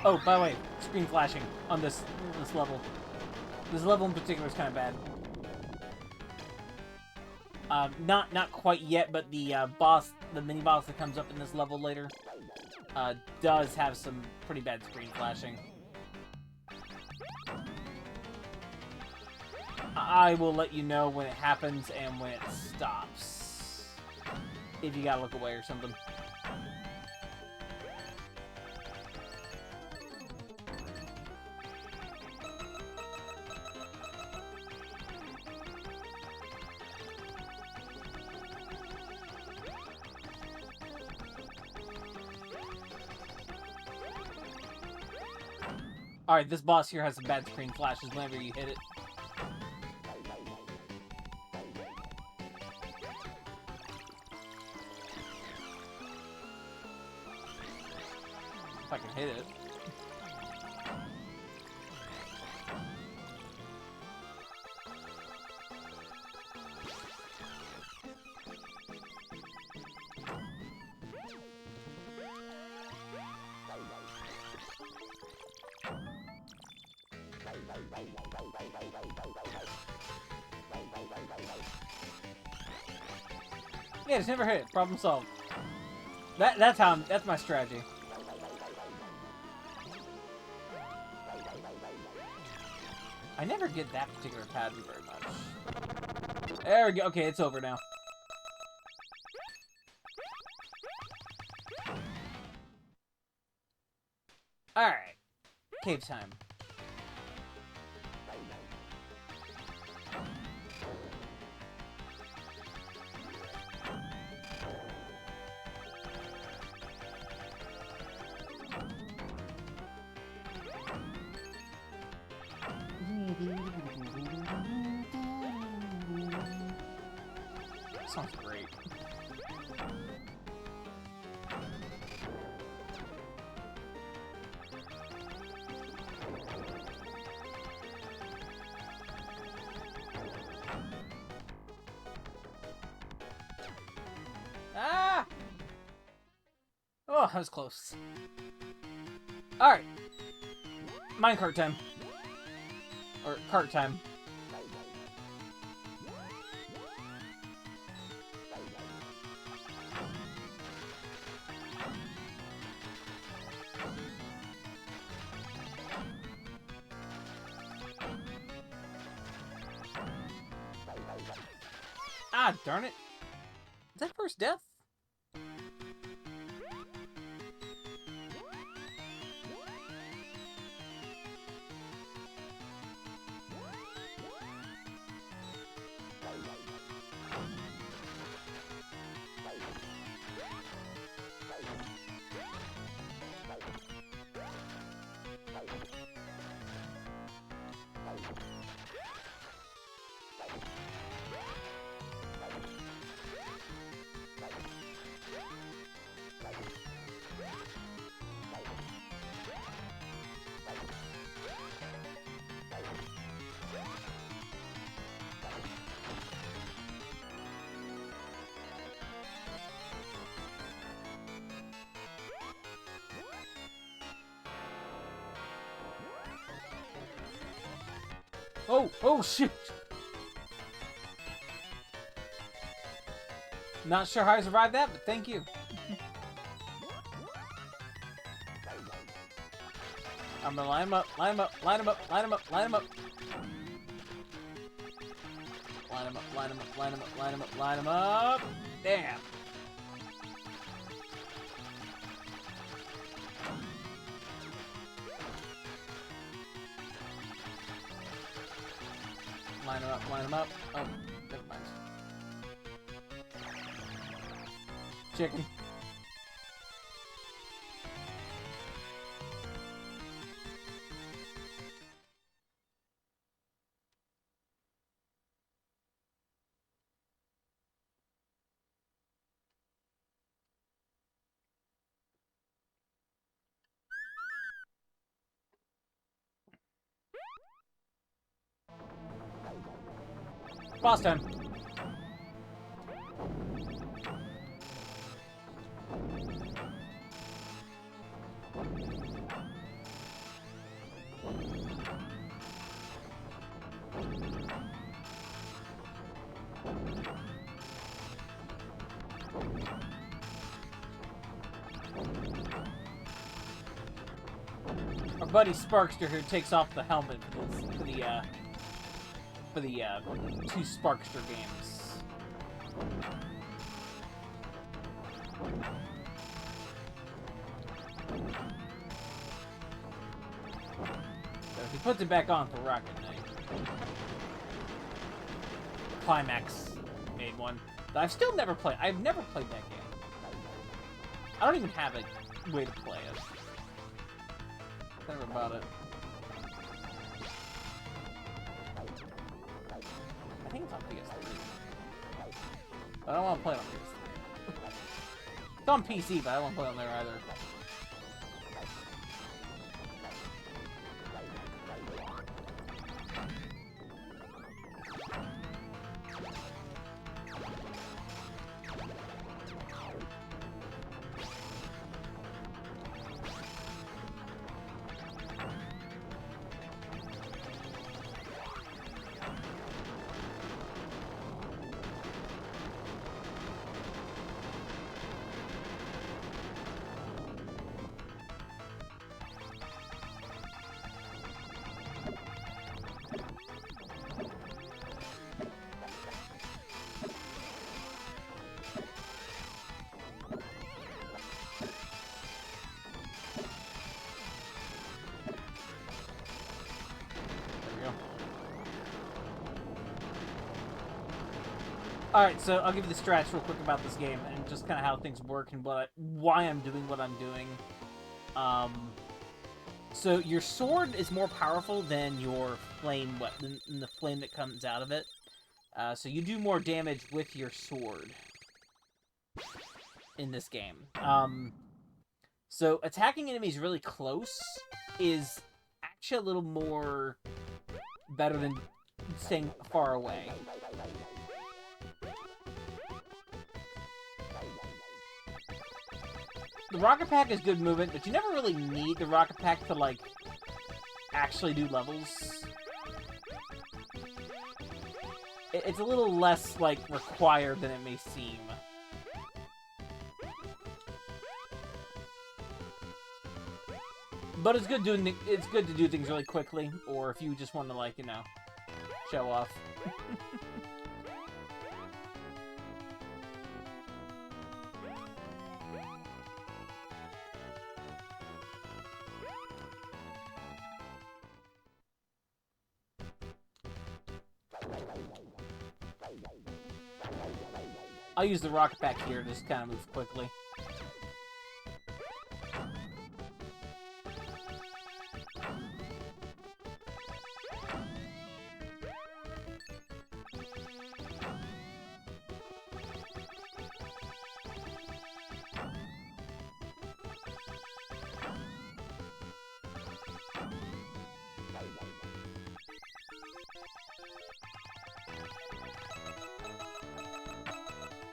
Oh, by the way, screen flashing on this level. This level in particular is kind of bad. Not quite yet, but the boss, the mini boss that comes up in this level later, does have some pretty bad screen flashing. I will let you know when it happens and when it stops. If you gotta look away or something. Alright, this boss here has some bad screen flashes whenever you hit it. If I can hit it. Yeah, just never hit it. Problem solved. That's my strategy. I never get that particular pattern very much. There we go. Okay, it's over now. Alright. Cave time. Sounds great. Ah! Oh, that was close. Alright. Minecart time. Or cart time. Ah, darn it. Is that first death? Oh, shoot! Not sure how I survived that, but thank you. I'm gonna line him up, line him up, line him up, line him up, line him up. Line him up, line him up, line him up, line him up, line him up. Damn. Line him up, line him up. Oh, never mind. Chicken. Boss time. our buddy Sparkster who takes off the helmet for the two Sparkster games. So he puts it back on for Rocket Knight. Climax made one. But I've still never played. I've never played that game. I don't even have a way to play it. Never about it. I think it's on PS3. But I don't want to play it on PS3. It's on PC, but I don't want to play it on there either. Alright, so I'll give you the strats real quick about this game and just kind of how things work and why I'm doing what I'm doing. So your sword is more powerful than your flame weapon, than the flame that comes out of it. So you do more damage with your sword in this game. So attacking enemies really close is actually a little more better than staying far away. The Rocket Pack is good movement, but you never really need the Rocket Pack to, like, actually do levels. It's a little less, like, required than it may seem. But it's good to do things really quickly, or if you just want to, like, you know, show off. I'll use the Rocket Pack here to just kind of move quickly.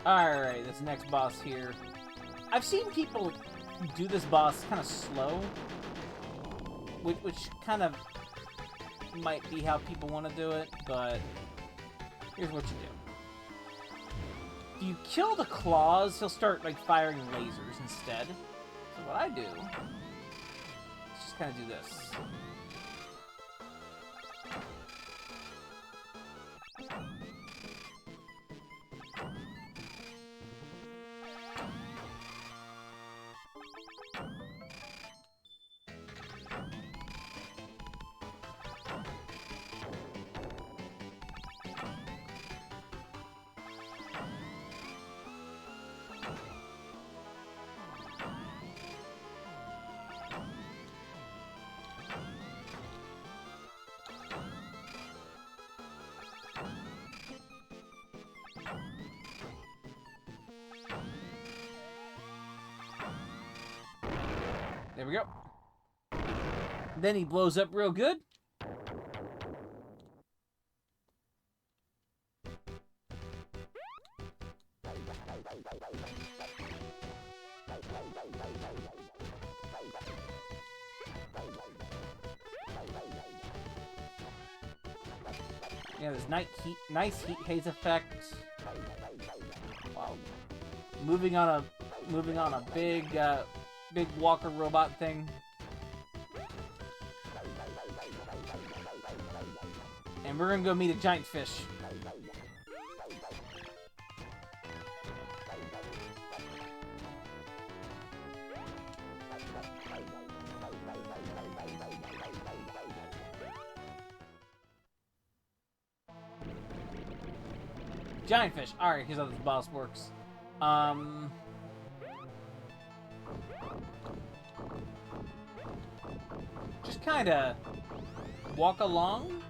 Alright, this next boss here. I've seen people do this boss kind of slow, which kind of might be how people want to do it, but here's what you do. If you kill the claws, he'll start, like, firing lasers instead. So what I do is just kind of do this. There we go. Then he blows up real good. Yeah, there's nice heat haze effect. Wow. Moving on a big walker robot thing. And we're gonna go meet a giant fish. Giant fish. Alright, here's how this boss works. Just kinda walk along.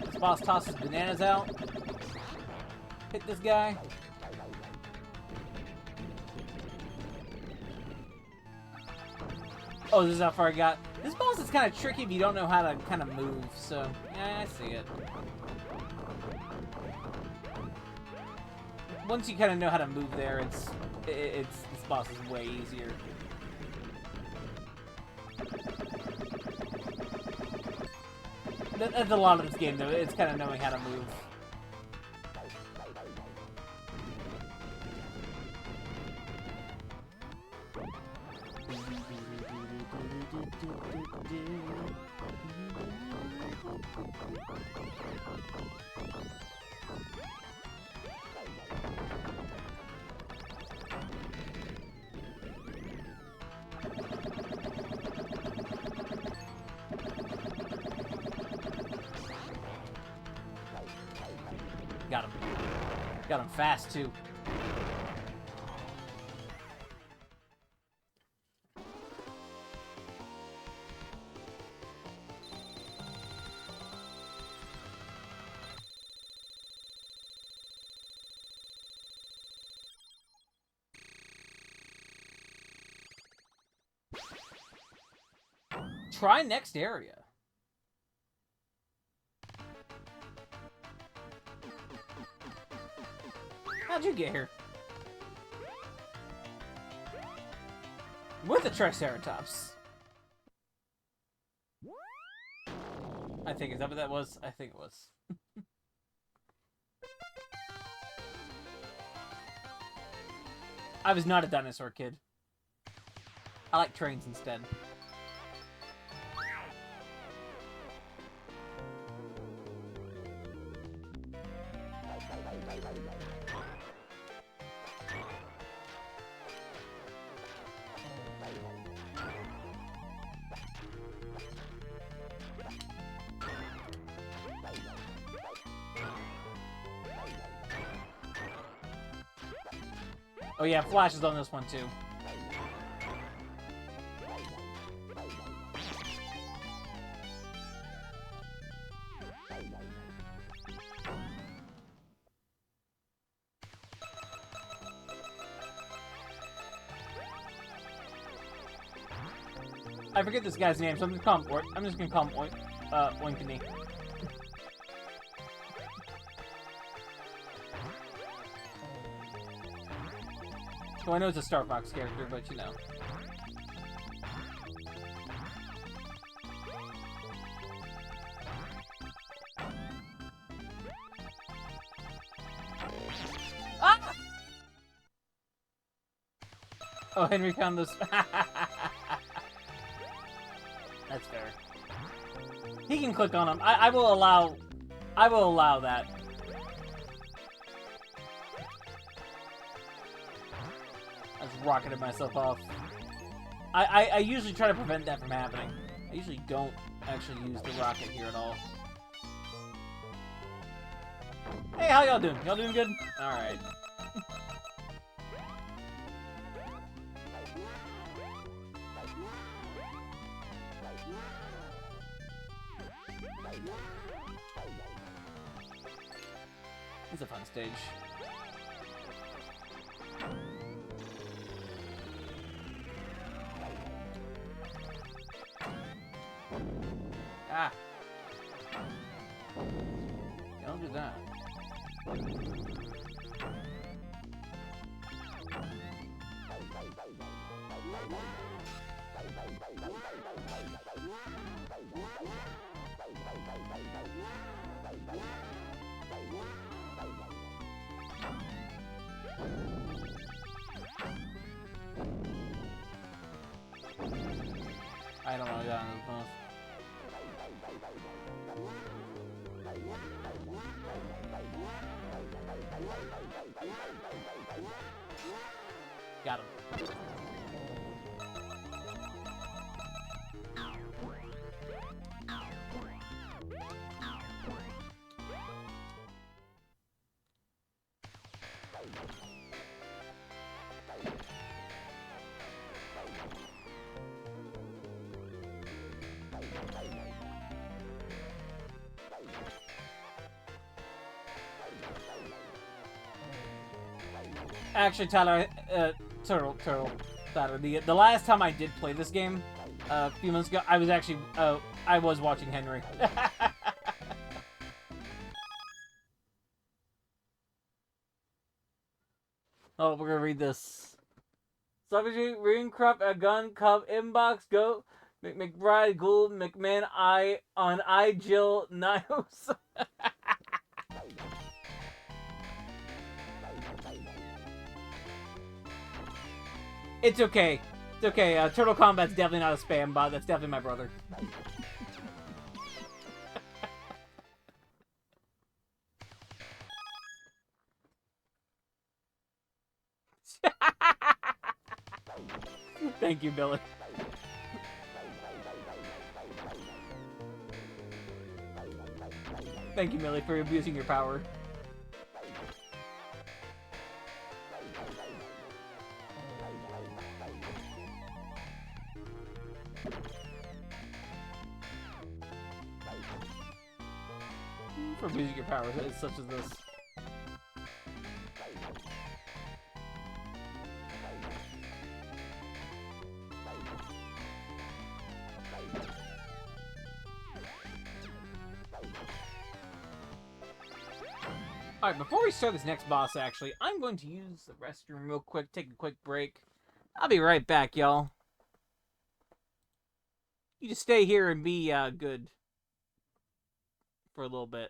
This boss tosses bananas out. Hit this guy. Oh, this is how far I got. This boss is kind of tricky if you don't know how to kind of move, so yeah, I see it. Once you kind of know how to move there, this boss is way easier. That's a lot of this game, though. It's kind of knowing how to move. Got him. Got him fast, too. Try next area. How'd you get here? With a Triceratops. I think, is that what that was? I think it was. I was not a dinosaur kid. I like trains instead. Oh yeah, Flash is on this one too. I forget this guy's name, so I'm just gonna call him Oinkany. Well, I know it's a Star Fox character, but you know. Ah! Oh, Henry found this. That's fair. He can click on him. I will allow that. I just rocketed myself off. I usually try to prevent that from happening. I usually don't actually use the rocket here at all. Hey, how y'all doing? Y'all doing good? Alright. It's a fun stage. Ah! Don't do that. Got him. Actually, Tyler, Turtle, Tyler, the last time I did play this game, a few months ago, I was actually, I was watching Henry. Oh, we're gonna read this. Subject, Ring Crop, a gun, Cub, Inbox, Goat, McBride, Gould, McMahon, I, Jill, Niles. It's okay. It's okay. Turtle Combat's definitely not a spam bot. That's definitely my brother. Thank you, Billy. Thank you, Millie, for abusing your power. For abusing your powers, such as this. Alright, before we start this next boss, actually, I'm going to use the restroom real quick, take a quick break. I'll be right back, y'all. You just stay here and be, good. For a little bit.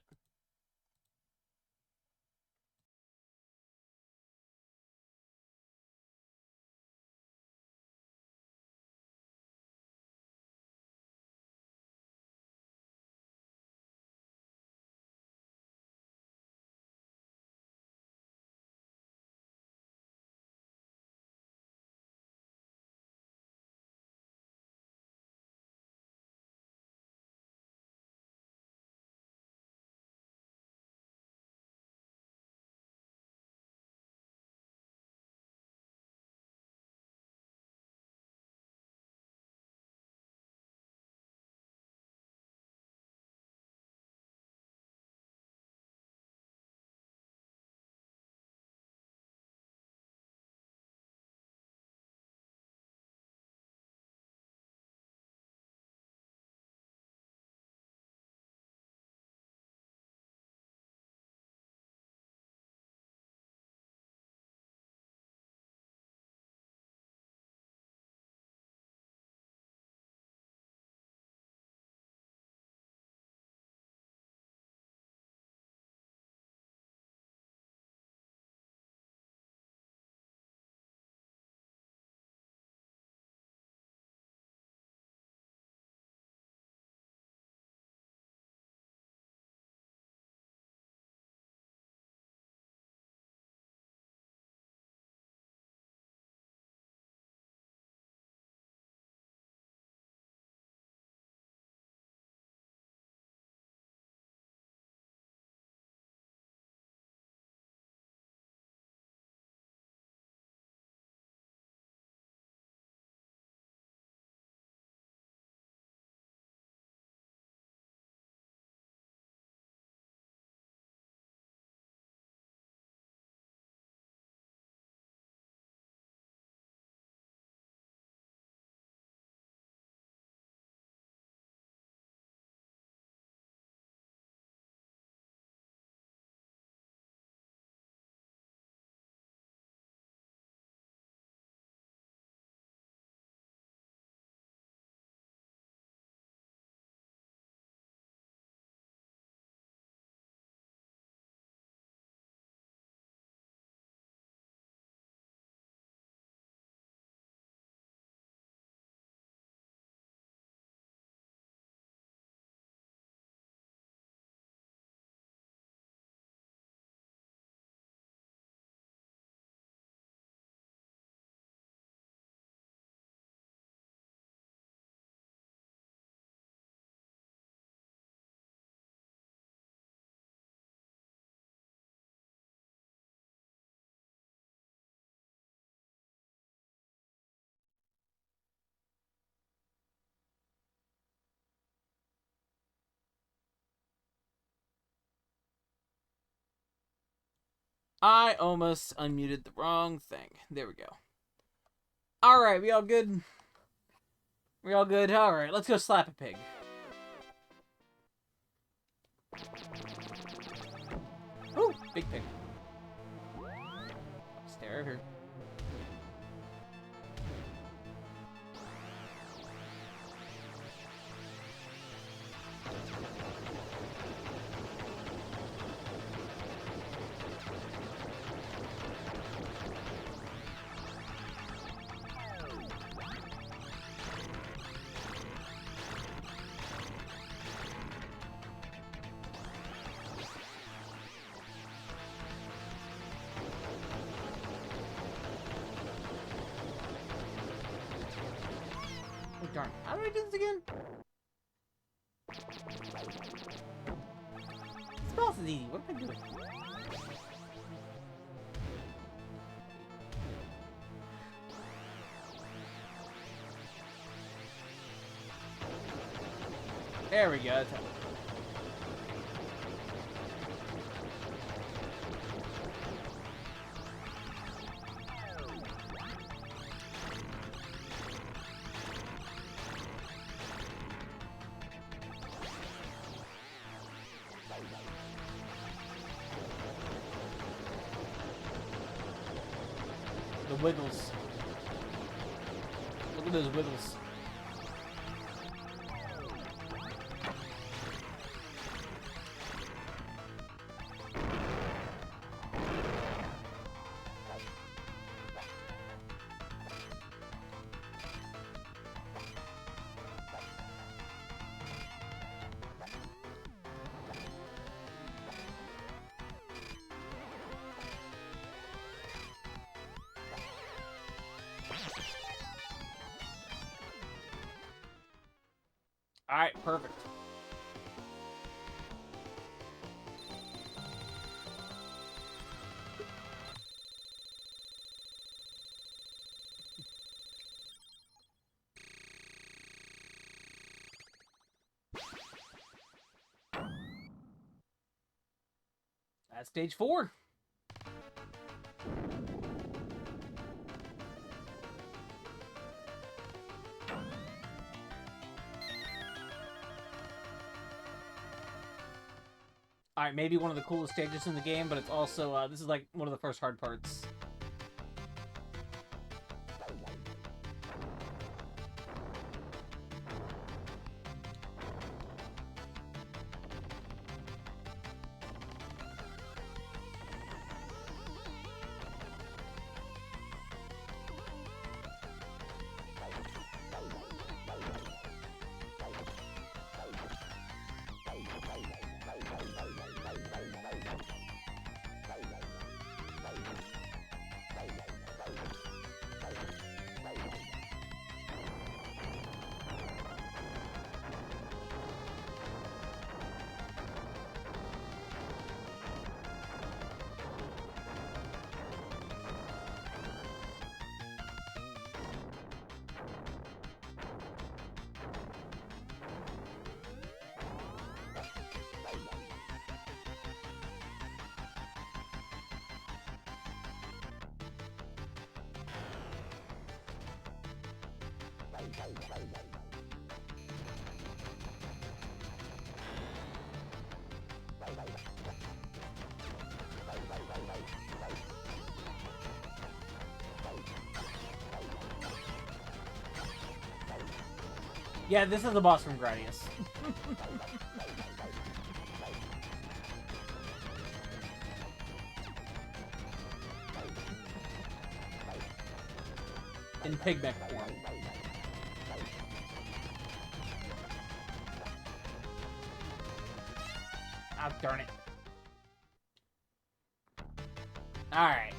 I almost unmuted the wrong thing. There we go. Alright, we all good? We all good? Alright, let's go slap a pig. Ooh, big pig. Stay over here. Oh, darn. How do I do this again? This boss is easy. What am I doing? There we go. The wiggles. Look at those wiggles. Alright, perfect. That's stage 4. Alright, maybe one of the coolest stages in the game, but it's also, this is like one of the first hard parts. Yeah, this is the boss from Gradius. In pigmech form. Ah, darn it. Alright.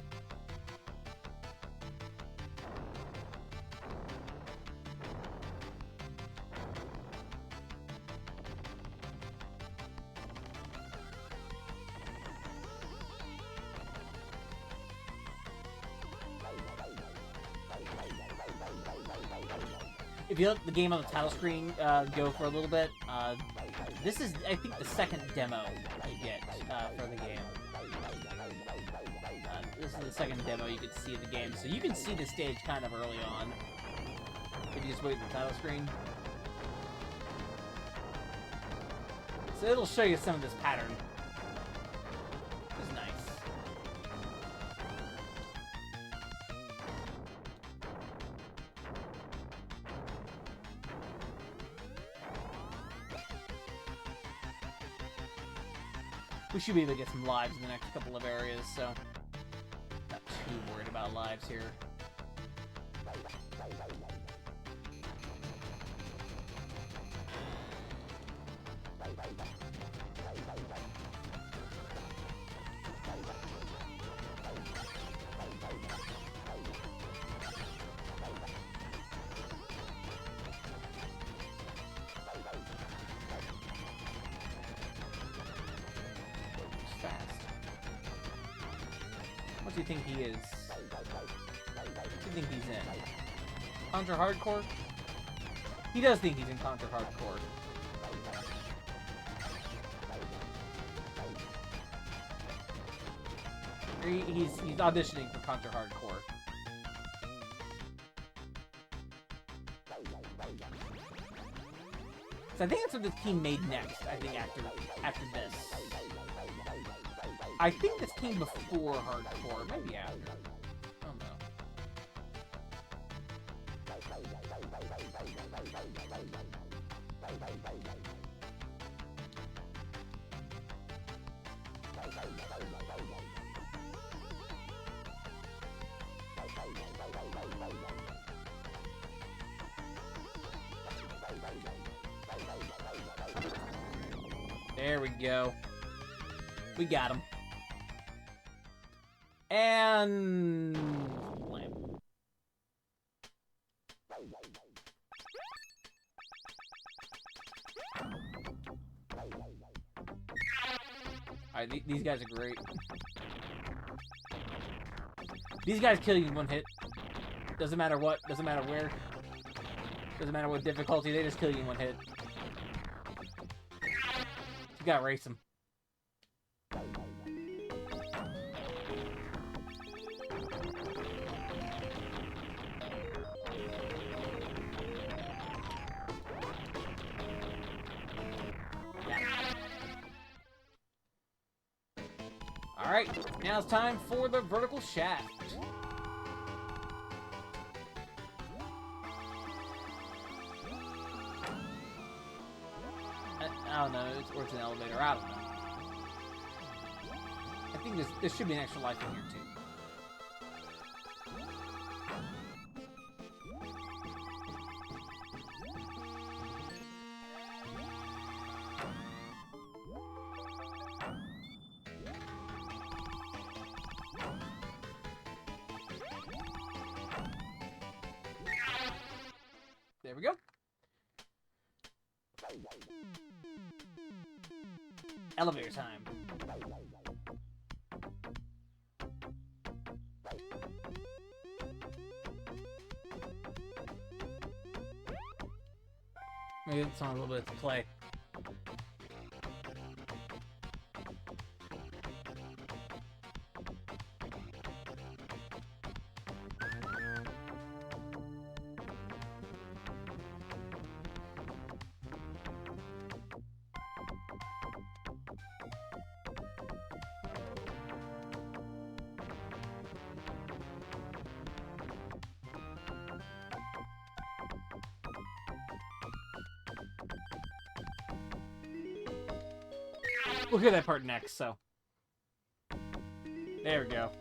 If you let the game on the title screen go for a little bit, this is, I think, the second demo you get for the game. this is the second demo you get to see of the game, so you can see the stage kind of early on. If you just wait for the title screen. So it'll show you some of this pattern. It's nice. We should be able to get some lives in the next couple of areas, so not too worried about lives here. What do you think he is? What do you think he's in? Contra Hardcore? He does think he's in Contra Hardcore. He's auditioning for Contra Hardcore. So I think that's what this team made next. I think after this. I think this came before Hardcore, maybe after. I don't know. There we go. We got him. And... Alright, these guys are great. These guys kill you in one hit. Doesn't matter what, doesn't matter where. Doesn't matter what difficulty, they just kill you in one hit. You gotta race them. Alright, now it's time for the vertical shaft. I don't know, or it's an elevator, I don't know. I think there should be an extra life in here too. There we go. Elevator time. Maybe it's on a little bit to play. We'll hear that part next, so. There we go.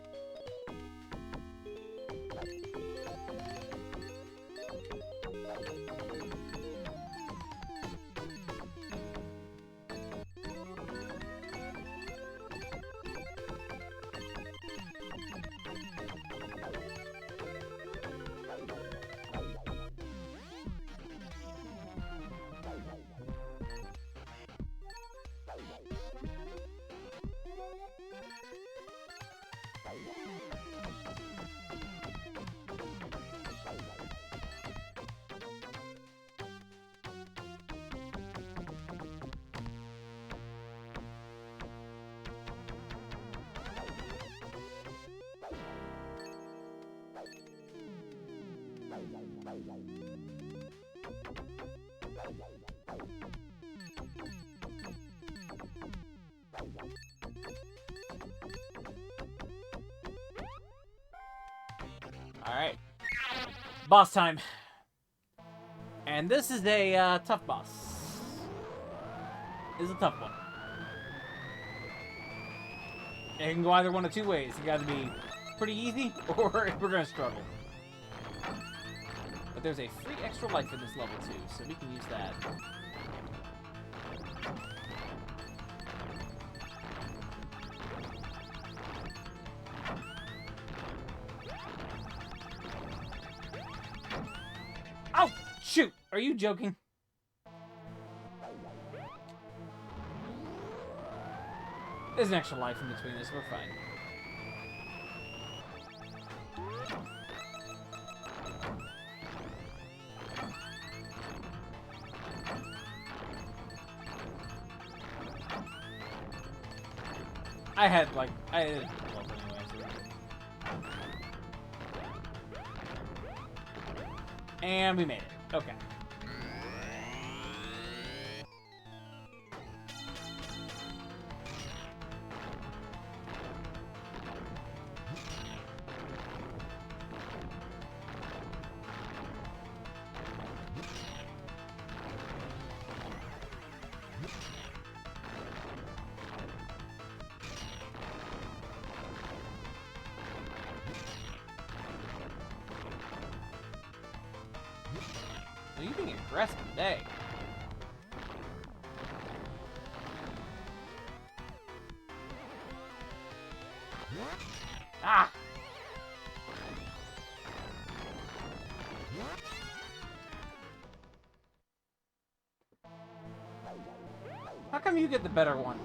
Alright. Boss time. And this is a tough boss. This is a tough one. It can go either one of two ways. You gotta be pretty easy, or we're gonna struggle. But there's a free extra life in this level too, so we can use that. Oh, shoot! Are you joking? There's an extra life in between us. We're fine. I had it anyway. And we made it. Okay. You're being aggressive today. Ah! How come you get the better one?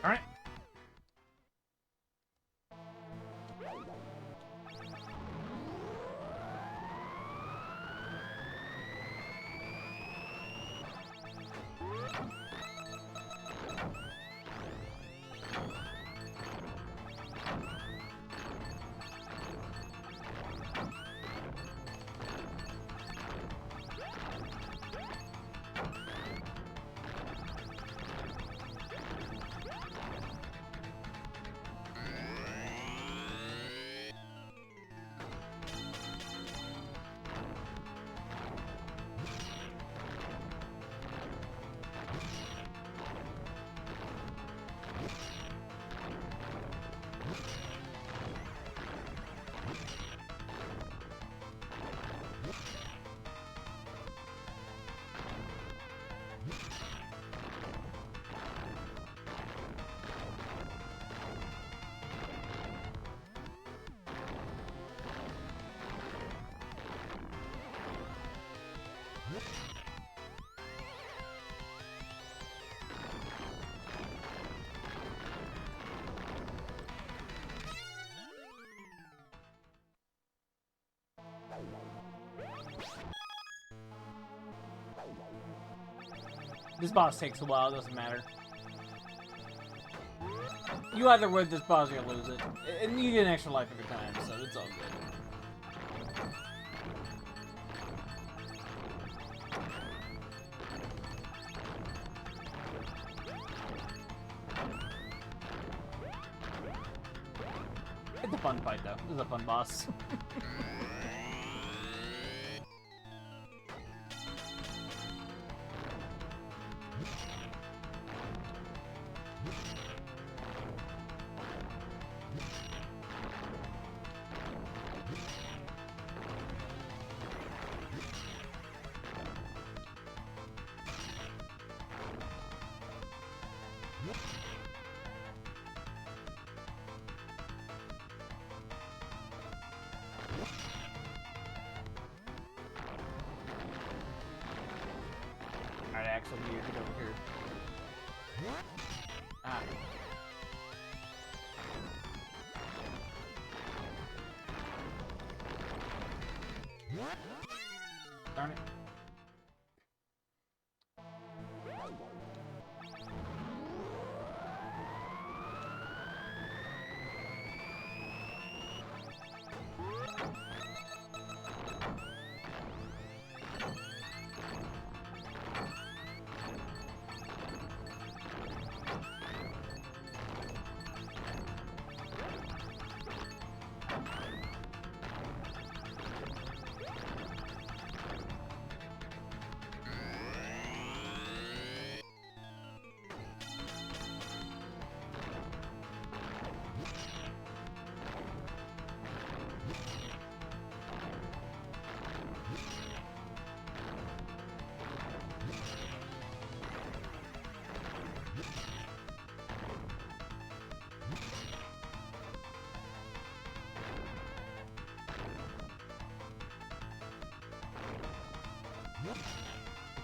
All right. This boss takes a while, it doesn't matter. You either win this boss or you lose it. And you get an extra life every time, so it's all good. It's a fun fight, though. This is a fun boss. so weird to get over here. Ah. Darn it.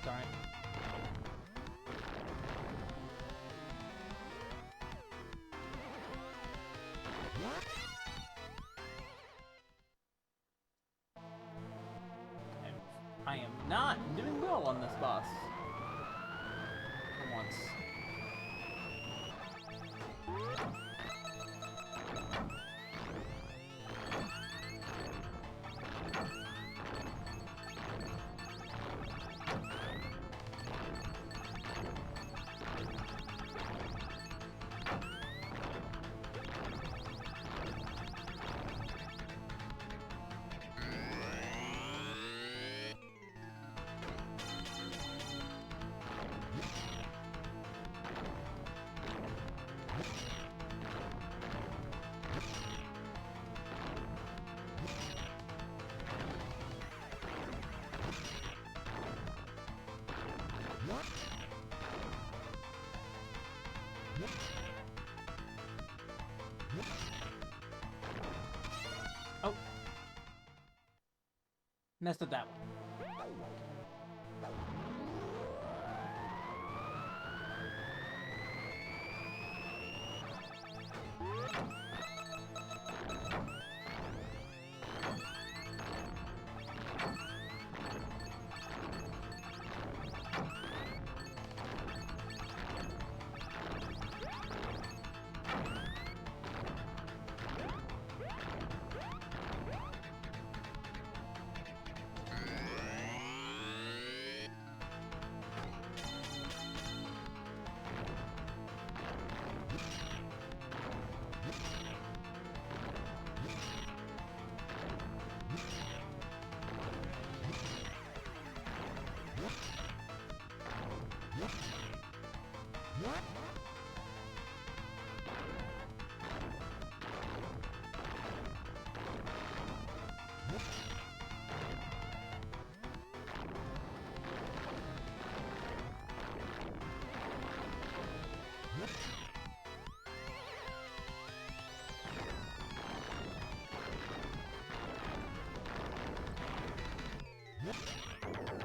Darn it. I am not doing well on this boss. For once. Oh. Messed up that one.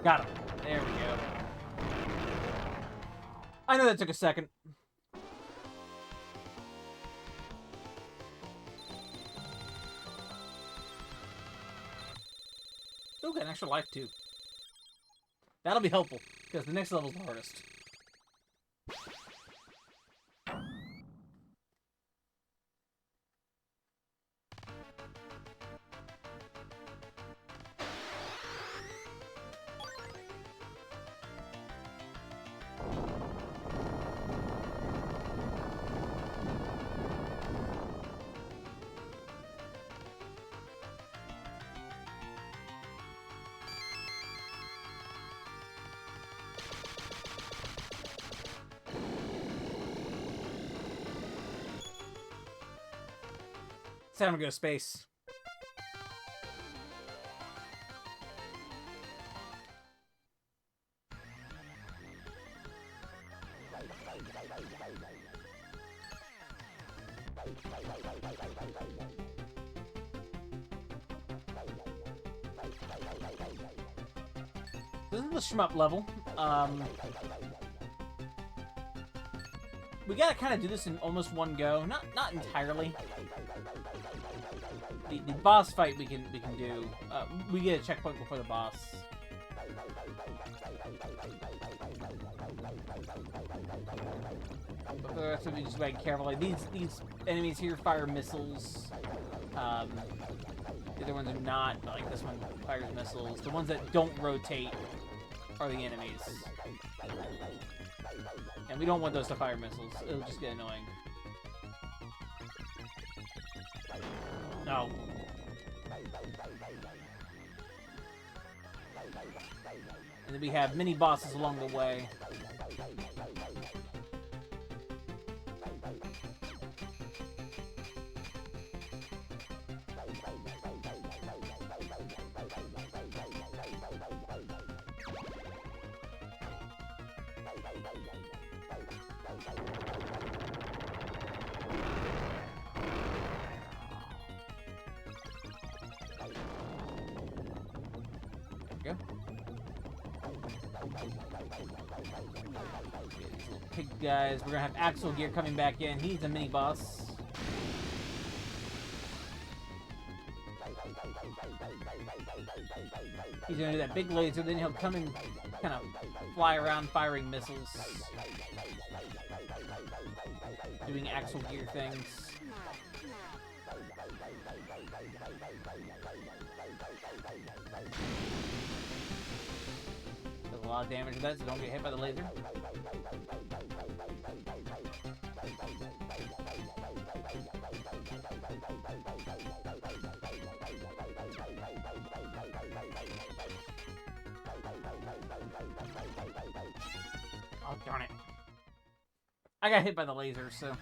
Got him. There we go. I know that took a second. Still got an extra life, too. That'll be helpful, because the next level's the hardest. It's time to go to space. This is the shmup level. we gotta kind of do this in almost one go. Not entirely. The boss fight we can do. We get a checkpoint before the boss. But for the rest of it, just be careful. Like these enemies here fire missiles. The other ones are not. Like this one fires missiles. The ones that don't rotate are the enemies. And we don't want those to fire missiles. It'll just get annoying. No. And then we have mini bosses along the way. There we go. These little pig guys. We're gonna have Axel Gear coming back in. He's a mini boss. He's gonna do that big laser, then he'll come and kind of fly around firing missiles. Doing Axel Gear things. Does a lot of damage to that, so don't get hit by the laser. Oh, darn it. I got hit by the laser, so...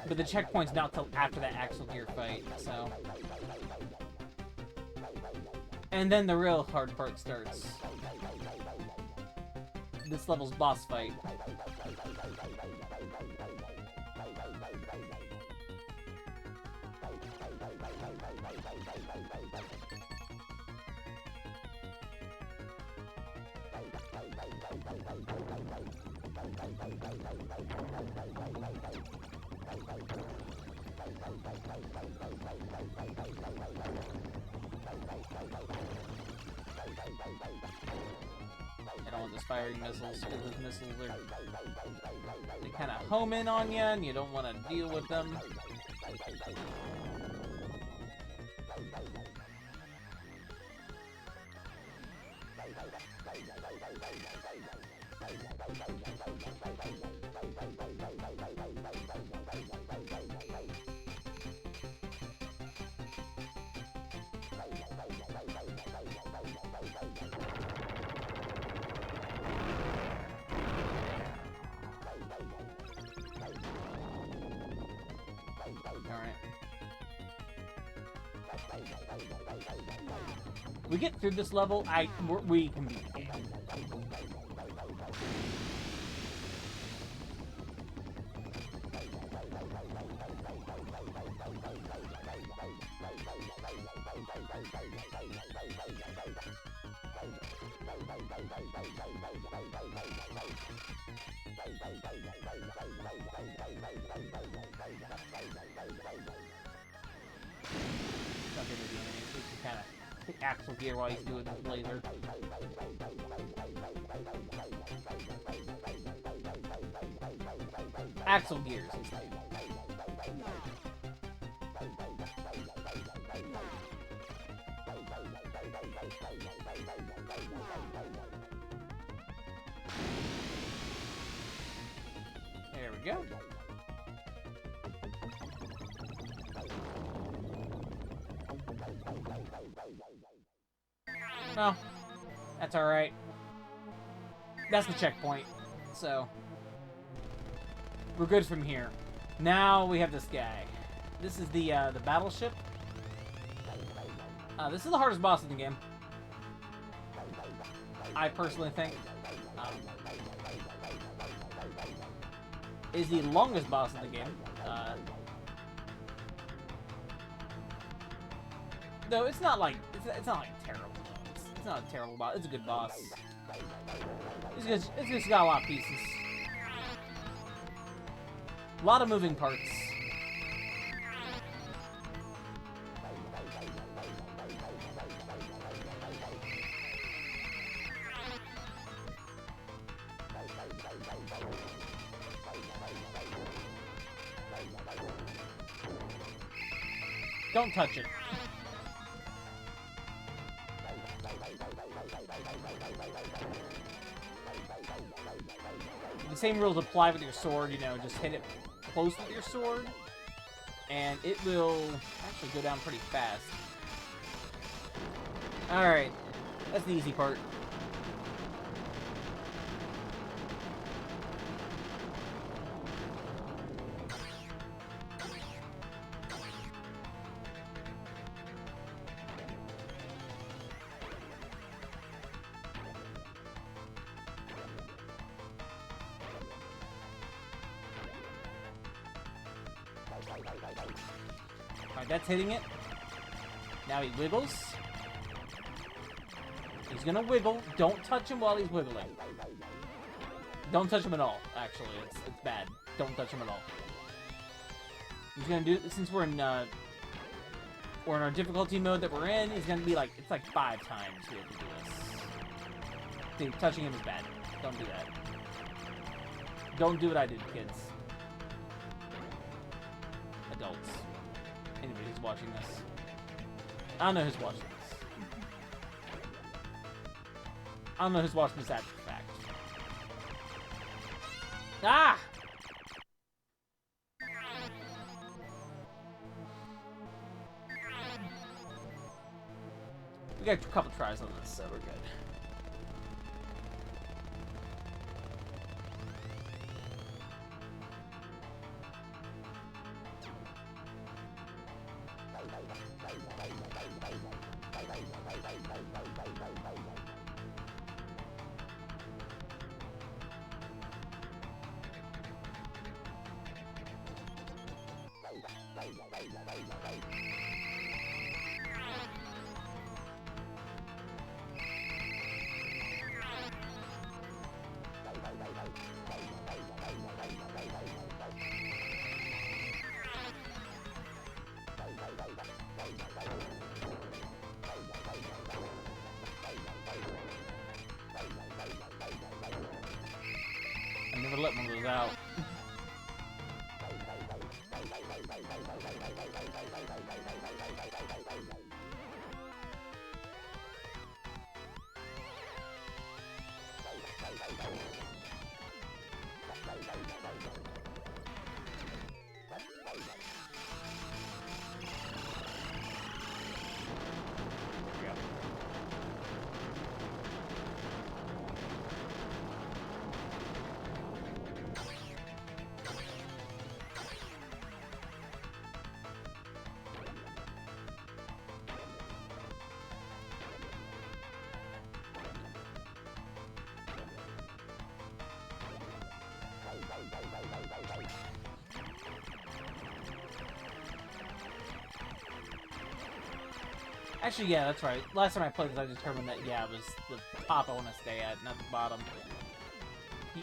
But the checkpoint's not till after that Axel Gear fight, so... And then the real hard part starts. This level's boss fight. I don't want this firing missiles, because those missiles are... They kind of home in on you, and you don't want to deal with them. Alright. We get through this level, we can beat the game. Kind of hit Axel Gear while he's doing his laser. Axel Gears is name. There we go. Well, that's alright. That's the checkpoint, so... We're good from here. Now we have this guy. This is the battleship. This is the hardest boss in the game. I personally think. Is the longest boss in the game. Though it's not like it's not like terrible. It's not a terrible boss. It's a good boss. It's just got a lot of pieces. A lot of moving parts. Don't touch it. The same rules apply with your sword, you know, just hit it close with your sword, and it will actually go down pretty fast. Alright, that's the easy part. Alright, that's hitting it. Now he wiggles. He's gonna wiggle. Don't touch him while he's wiggling. Don't touch him at all, actually. It's bad. Don't touch him at all. He's gonna do, since we're in our difficulty mode that we're in, he's gonna be like, it's like 5 times we have to do this. See, touching him is bad. Don't do that. Don't do what I did, kids. Adults. Anybody who's watching this. I don't know who's watching this. I don't know who's watching this after the fact. Ah! We got a couple tries on this, so we're good. I never let one of those out. Actually, yeah, that's right. Last time I played this, I determined that, yeah, it was the top I want to stay at, not the bottom.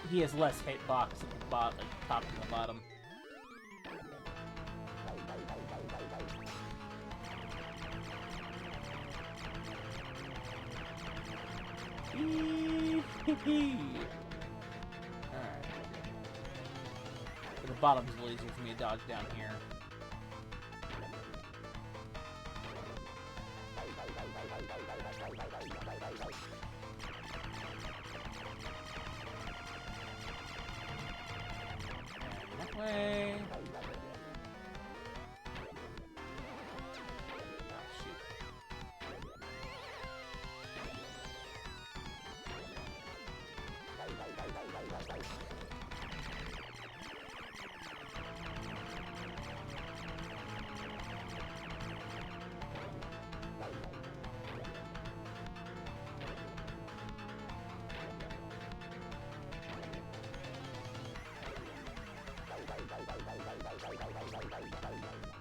He has less hitbox at the top than the bottom. Alright. The bottom's a little easier for me to dodge down here. That way.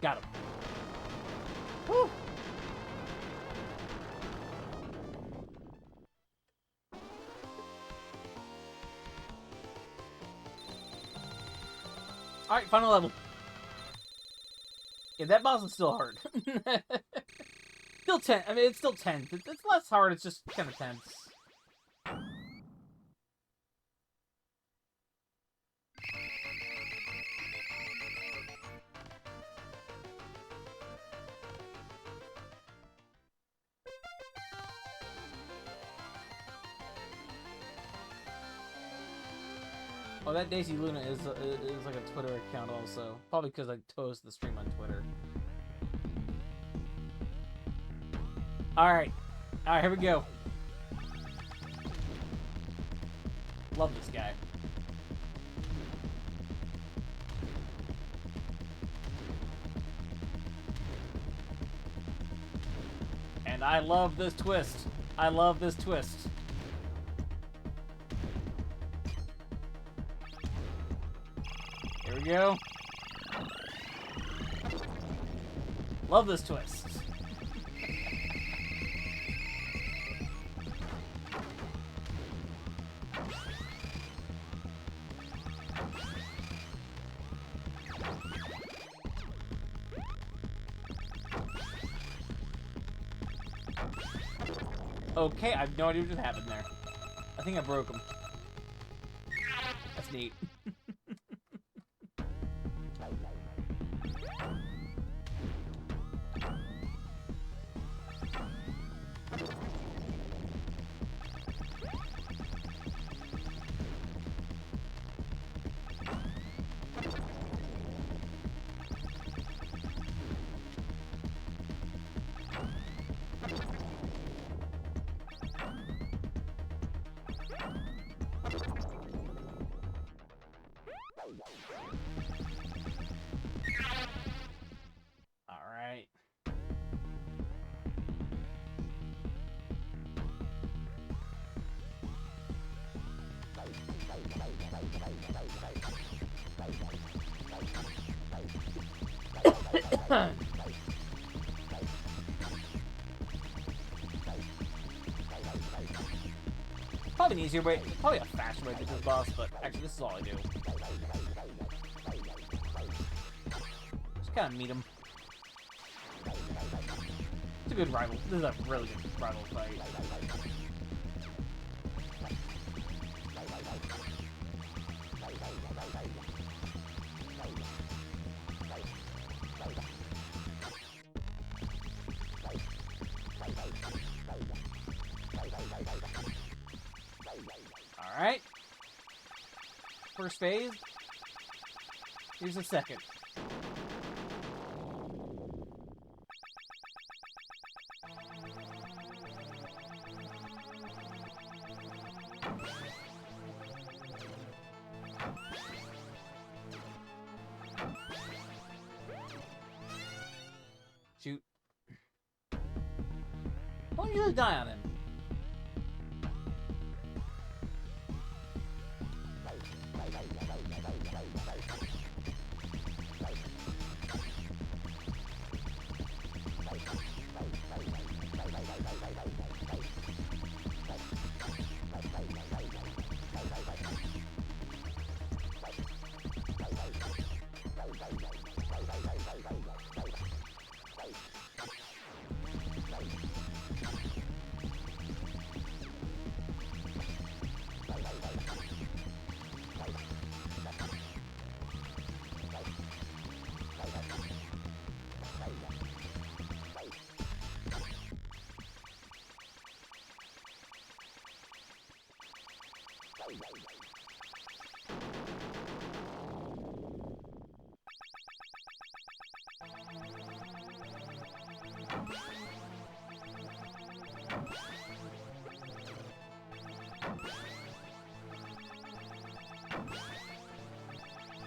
Got him. Woo! Alright, final level. Yeah, that boss is still hard. Still tense. I mean, it's still tense. It's less hard, it's just kind of tense. Oh, that Daisy Luna is like a Twitter account also. Probably because I toast the stream on Twitter. Alright. Alright, here we go. Love this guy. And I love this twist. I love this twist. Here we go. Love this twist. Okay, I have no idea what just happened there. I think I broke him. That's neat. Alright. Probably an easier way, probably a faster way to get this boss, but actually this is all I do. Just kind of meet him. It's a good rival. This is a really good rival fight. Alright. First phase. Here's the second. Shoot. Don't usually die on him.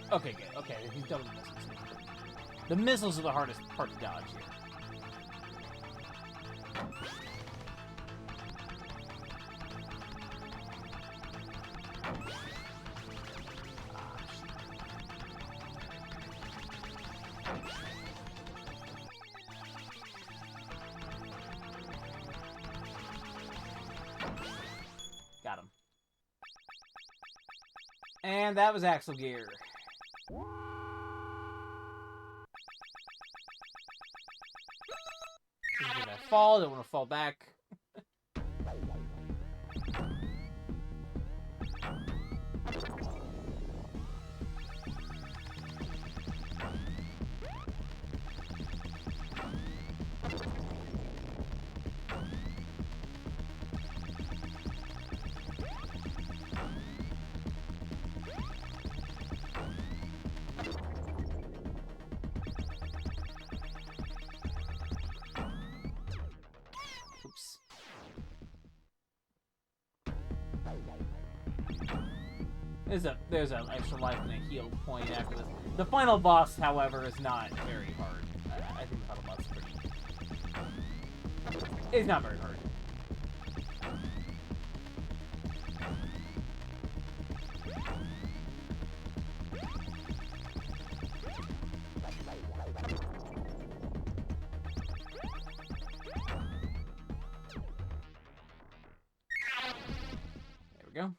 Okay, good. Okay, he's done with the missiles. The missiles are the hardest part to dodge here. Got him. And that was Axel Gear. If I fall, I don't want to fall back. Oops. There's a extra life and a heal point after this. The final boss, however, is not very hard. I think the final boss is pretty. It's not very hard. There we go.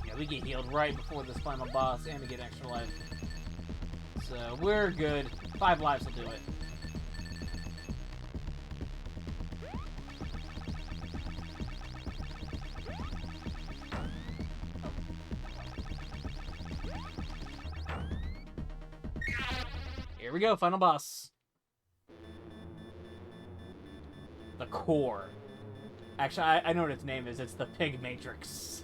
Yeah, we get healed right before this final boss, and we get extra life. So we're good. 5 lives will do it. Here we go, final boss. The core. Actually, I know what its name is. It's the Pig Matrix.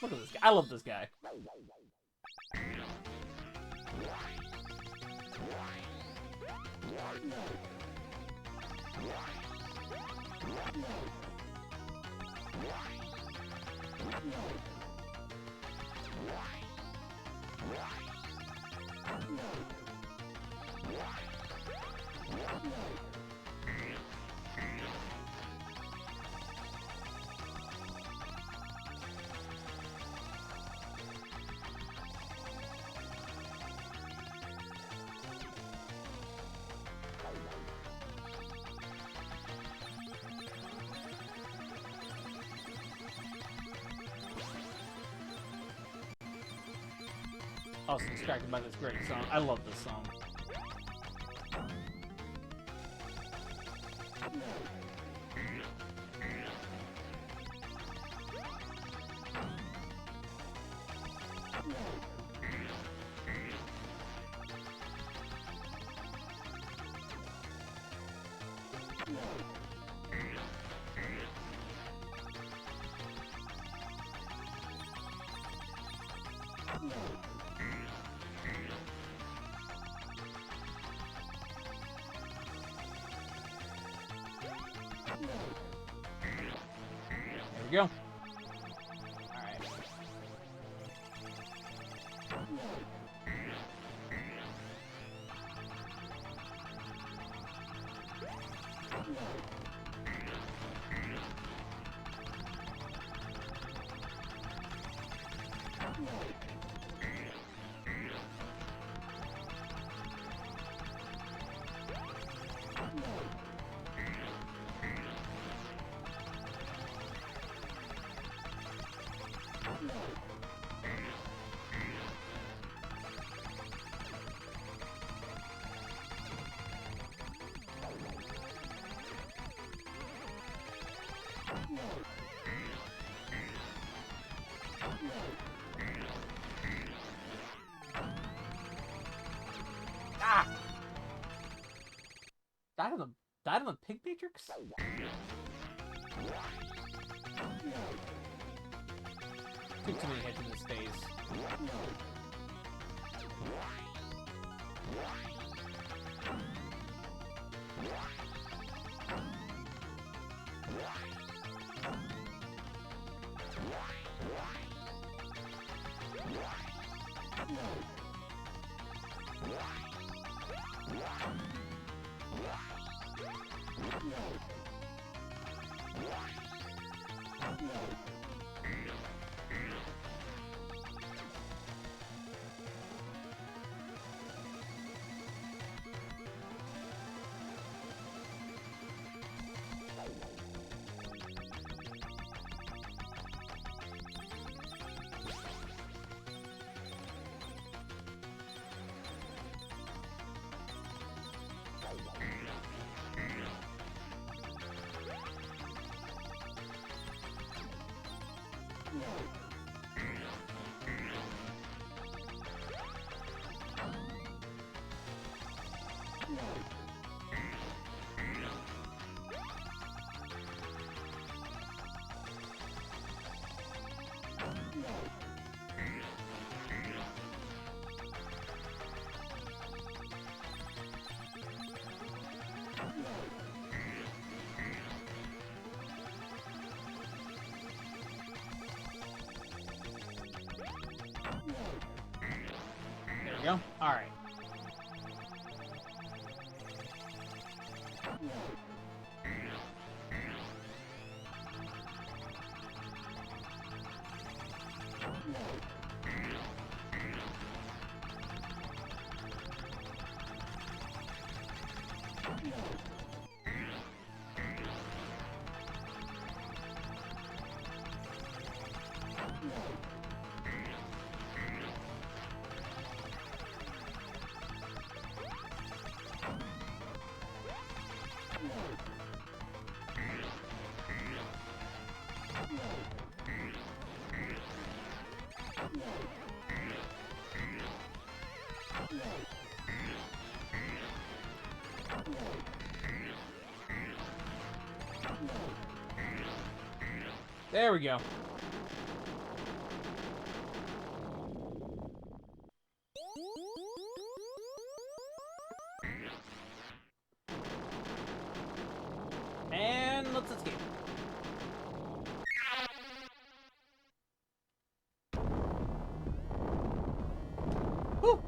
Look at this guy. I love this guy. Also distracted by this great song. I love this song. There we go. Alright. Ah! Died on the Pig Matrix? Took too many hits in this phase. There we go. Alright. There we go. And let's escape. Woo!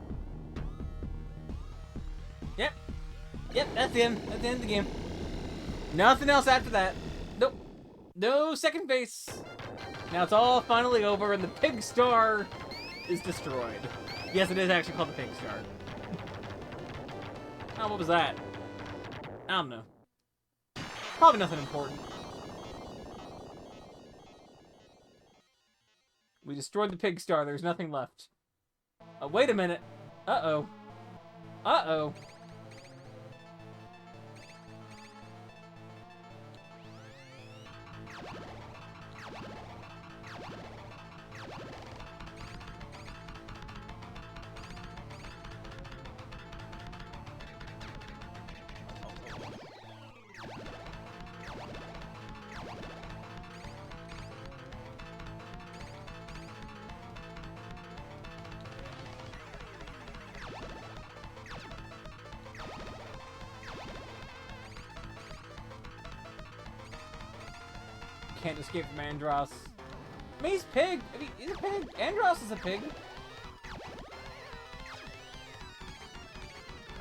Yep. Yep, that's the end. That's the end of the game. Nothing else after that. Nope. No second base. Now it's all finally over and the Pig Star is destroyed. Yes, it is actually called the Pig Star. Oh, what was that? I don't know. Probably nothing important. We destroyed the Pig Star. There's nothing left. Oh, wait a minute. Uh-oh. Uh-oh. Can't escape from Andross. I mean, he's pig. I mean, he's a pig. Andross is a pig.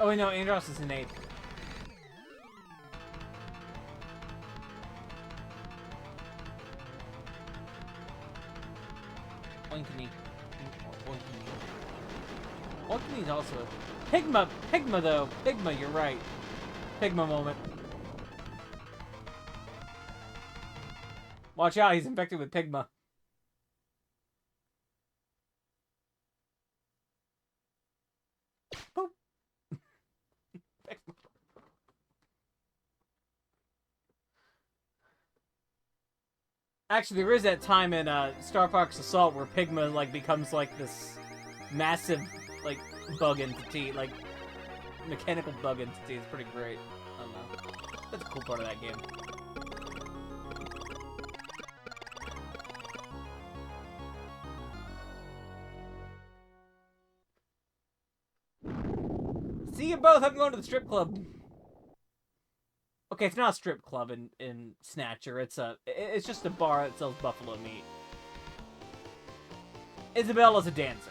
Oh, wait, no, Andross is an ape. Oinkney. Oinkney's also a... Pigma! Pigma, though. Pigma, you're right. Pigma moment. Watch out, he's infected with Pigma. Boop. Pigma. Actually, there is that time in Star Fox Assault where Pigma like becomes like this massive like bug entity, like mechanical bug entity. It's pretty great. I don't know. That's a cool part of that game. See you both. I'm going to the strip club. Okay, it's not a strip club in Snatcher. It's just a bar that sells buffalo meat. Isabella's a dancer.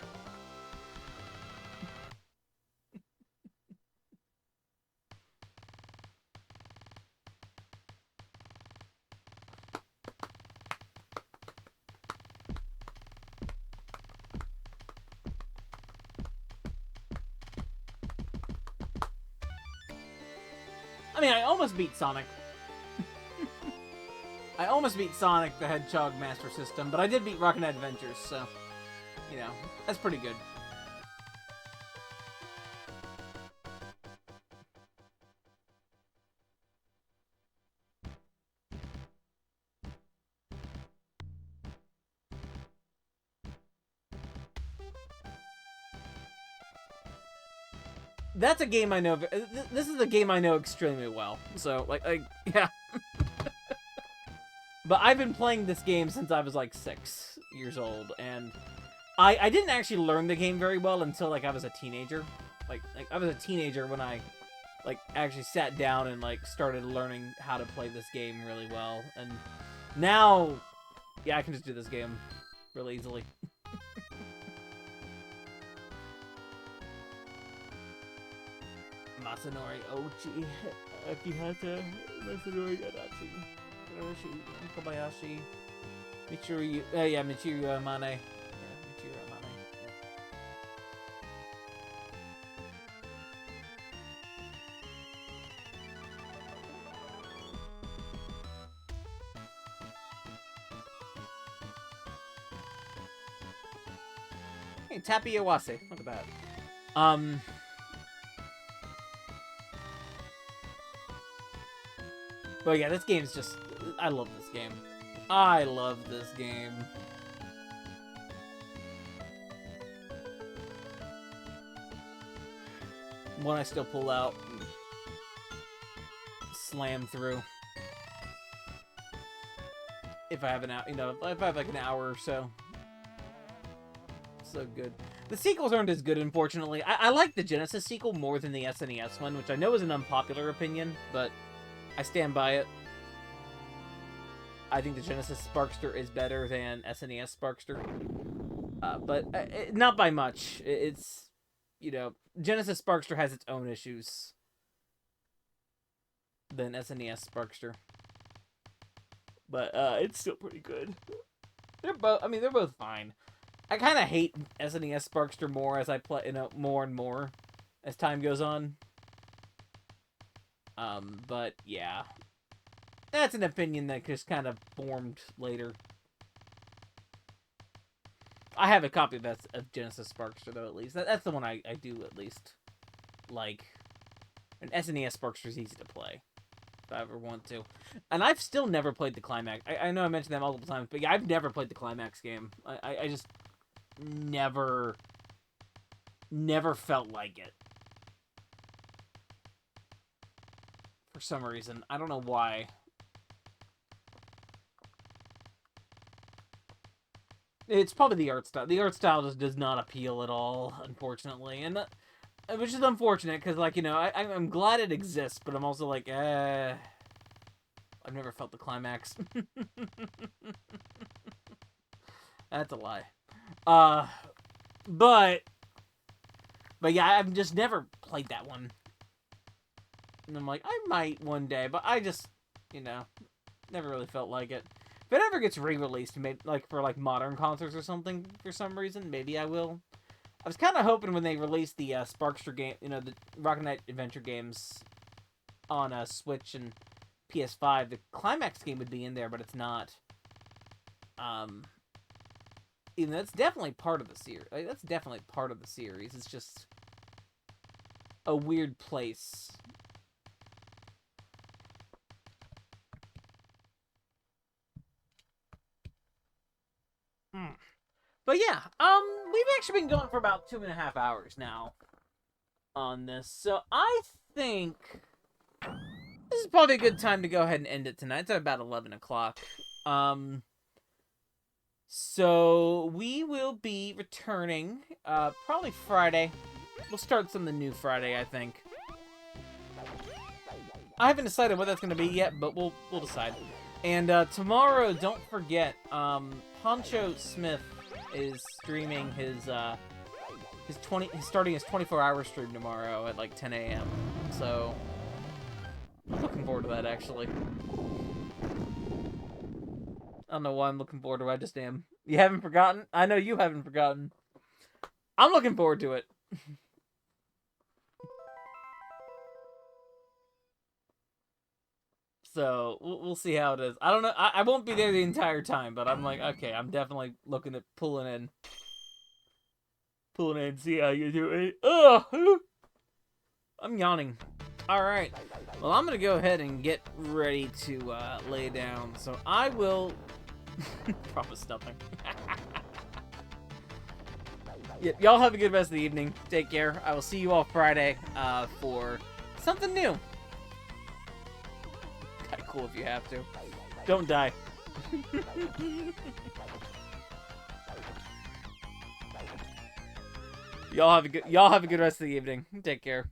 I mean, I almost beat Sonic. I almost beat Sonic the Hedgehog Master System, but I did beat Rocket Knight Adventures, so, you know, that's pretty good. That's a game I know. This is a game I know extremely well. So, yeah. But I've been playing this game since I was, like, 6 years old, and I didn't actually learn the game very well until, like, I was a teenager. Like I was a teenager when I, like, actually sat down and, like, started learning how to play this game really well. And now, yeah, I can just do this game really easily. Masanori Ochi, Akihata, Masanori Adachi, Hiroshi, Kobayashi, Michiru, yeah, Michiru Amane. Yeah, Michiru Amane. Hey, Tappy Iwase, look at that. But yeah, this game's just... I love this game. I love this game. One I still pull out and slam through. If I have an hour, you know, if I have like an hour or so. So good. The sequels aren't as good, unfortunately. I like the Genesis sequel more than the SNES one, which I know is an unpopular opinion, but I stand by it. I think the Genesis Sparkster is better than SNES Sparkster. But not by much. It's, you know, Genesis Sparkster has its own issues than SNES Sparkster. But it's still pretty good. They're both fine. I kind of hate SNES Sparkster more as I play, you know, more and more as time goes on. But yeah, that's an opinion that just kind of formed later. I have a copy of Genesis Sparkster though, at least. That's the one I do at least like. And SNES Sparkster is easy to play if I ever want to. And I've still never played the Climax. I know I mentioned that multiple times, but yeah, I've never played the Climax game. I just never felt like it. For some reason. I don't know why. It's probably the art style. The art style just does not appeal at all, unfortunately. And which is unfortunate, because, like, you know, I'm glad it exists, but I'm also like, I've never felt the Climax. That's a lie. But yeah, I've just never played that one. And I'm like, I might one day, but I just, you know, never really felt like it. If it ever gets re-released, maybe, like, for, like, modern consoles or something, for some reason, maybe I will. I was kind of hoping when they released the Sparkster game, you know, the Rocket Knight Adventure games on Switch and PS5, the Climax game would be in there, but it's not. Even though that's definitely part of the series. Like, that's definitely part of the series. It's just a weird place. But yeah, we've actually been going for about 2.5 hours now on this, so I think this is probably a good time to go ahead and end it tonight. It's about 11 o'clock. So we will be returning, probably Friday. We'll start some of the new Friday, I think. I haven't decided what that's going to be yet, but we'll decide. And tomorrow, don't forget, Poncho Smith is streaming his starting his 24-hour stream tomorrow at like 10 a.m. So I'm looking forward to that, actually. I don't know why I'm looking forward to it. I just am. You haven't forgotten? I know you haven't forgotten. I'm looking forward to it. So, we'll see how it is. I don't know. I won't be there the entire time, but I'm like, okay, I'm definitely looking at pulling in. Pulling in, see how you do it. Ugh! I'm yawning. Alright. Well, I'm going to go ahead and get ready to lay down. So, I will... promise nothing. Y'all have a good rest of the evening. Take care. I will see you all Friday for something new. Die cool if you have to. Don't die. Y'all have a good rest of the evening. Take care.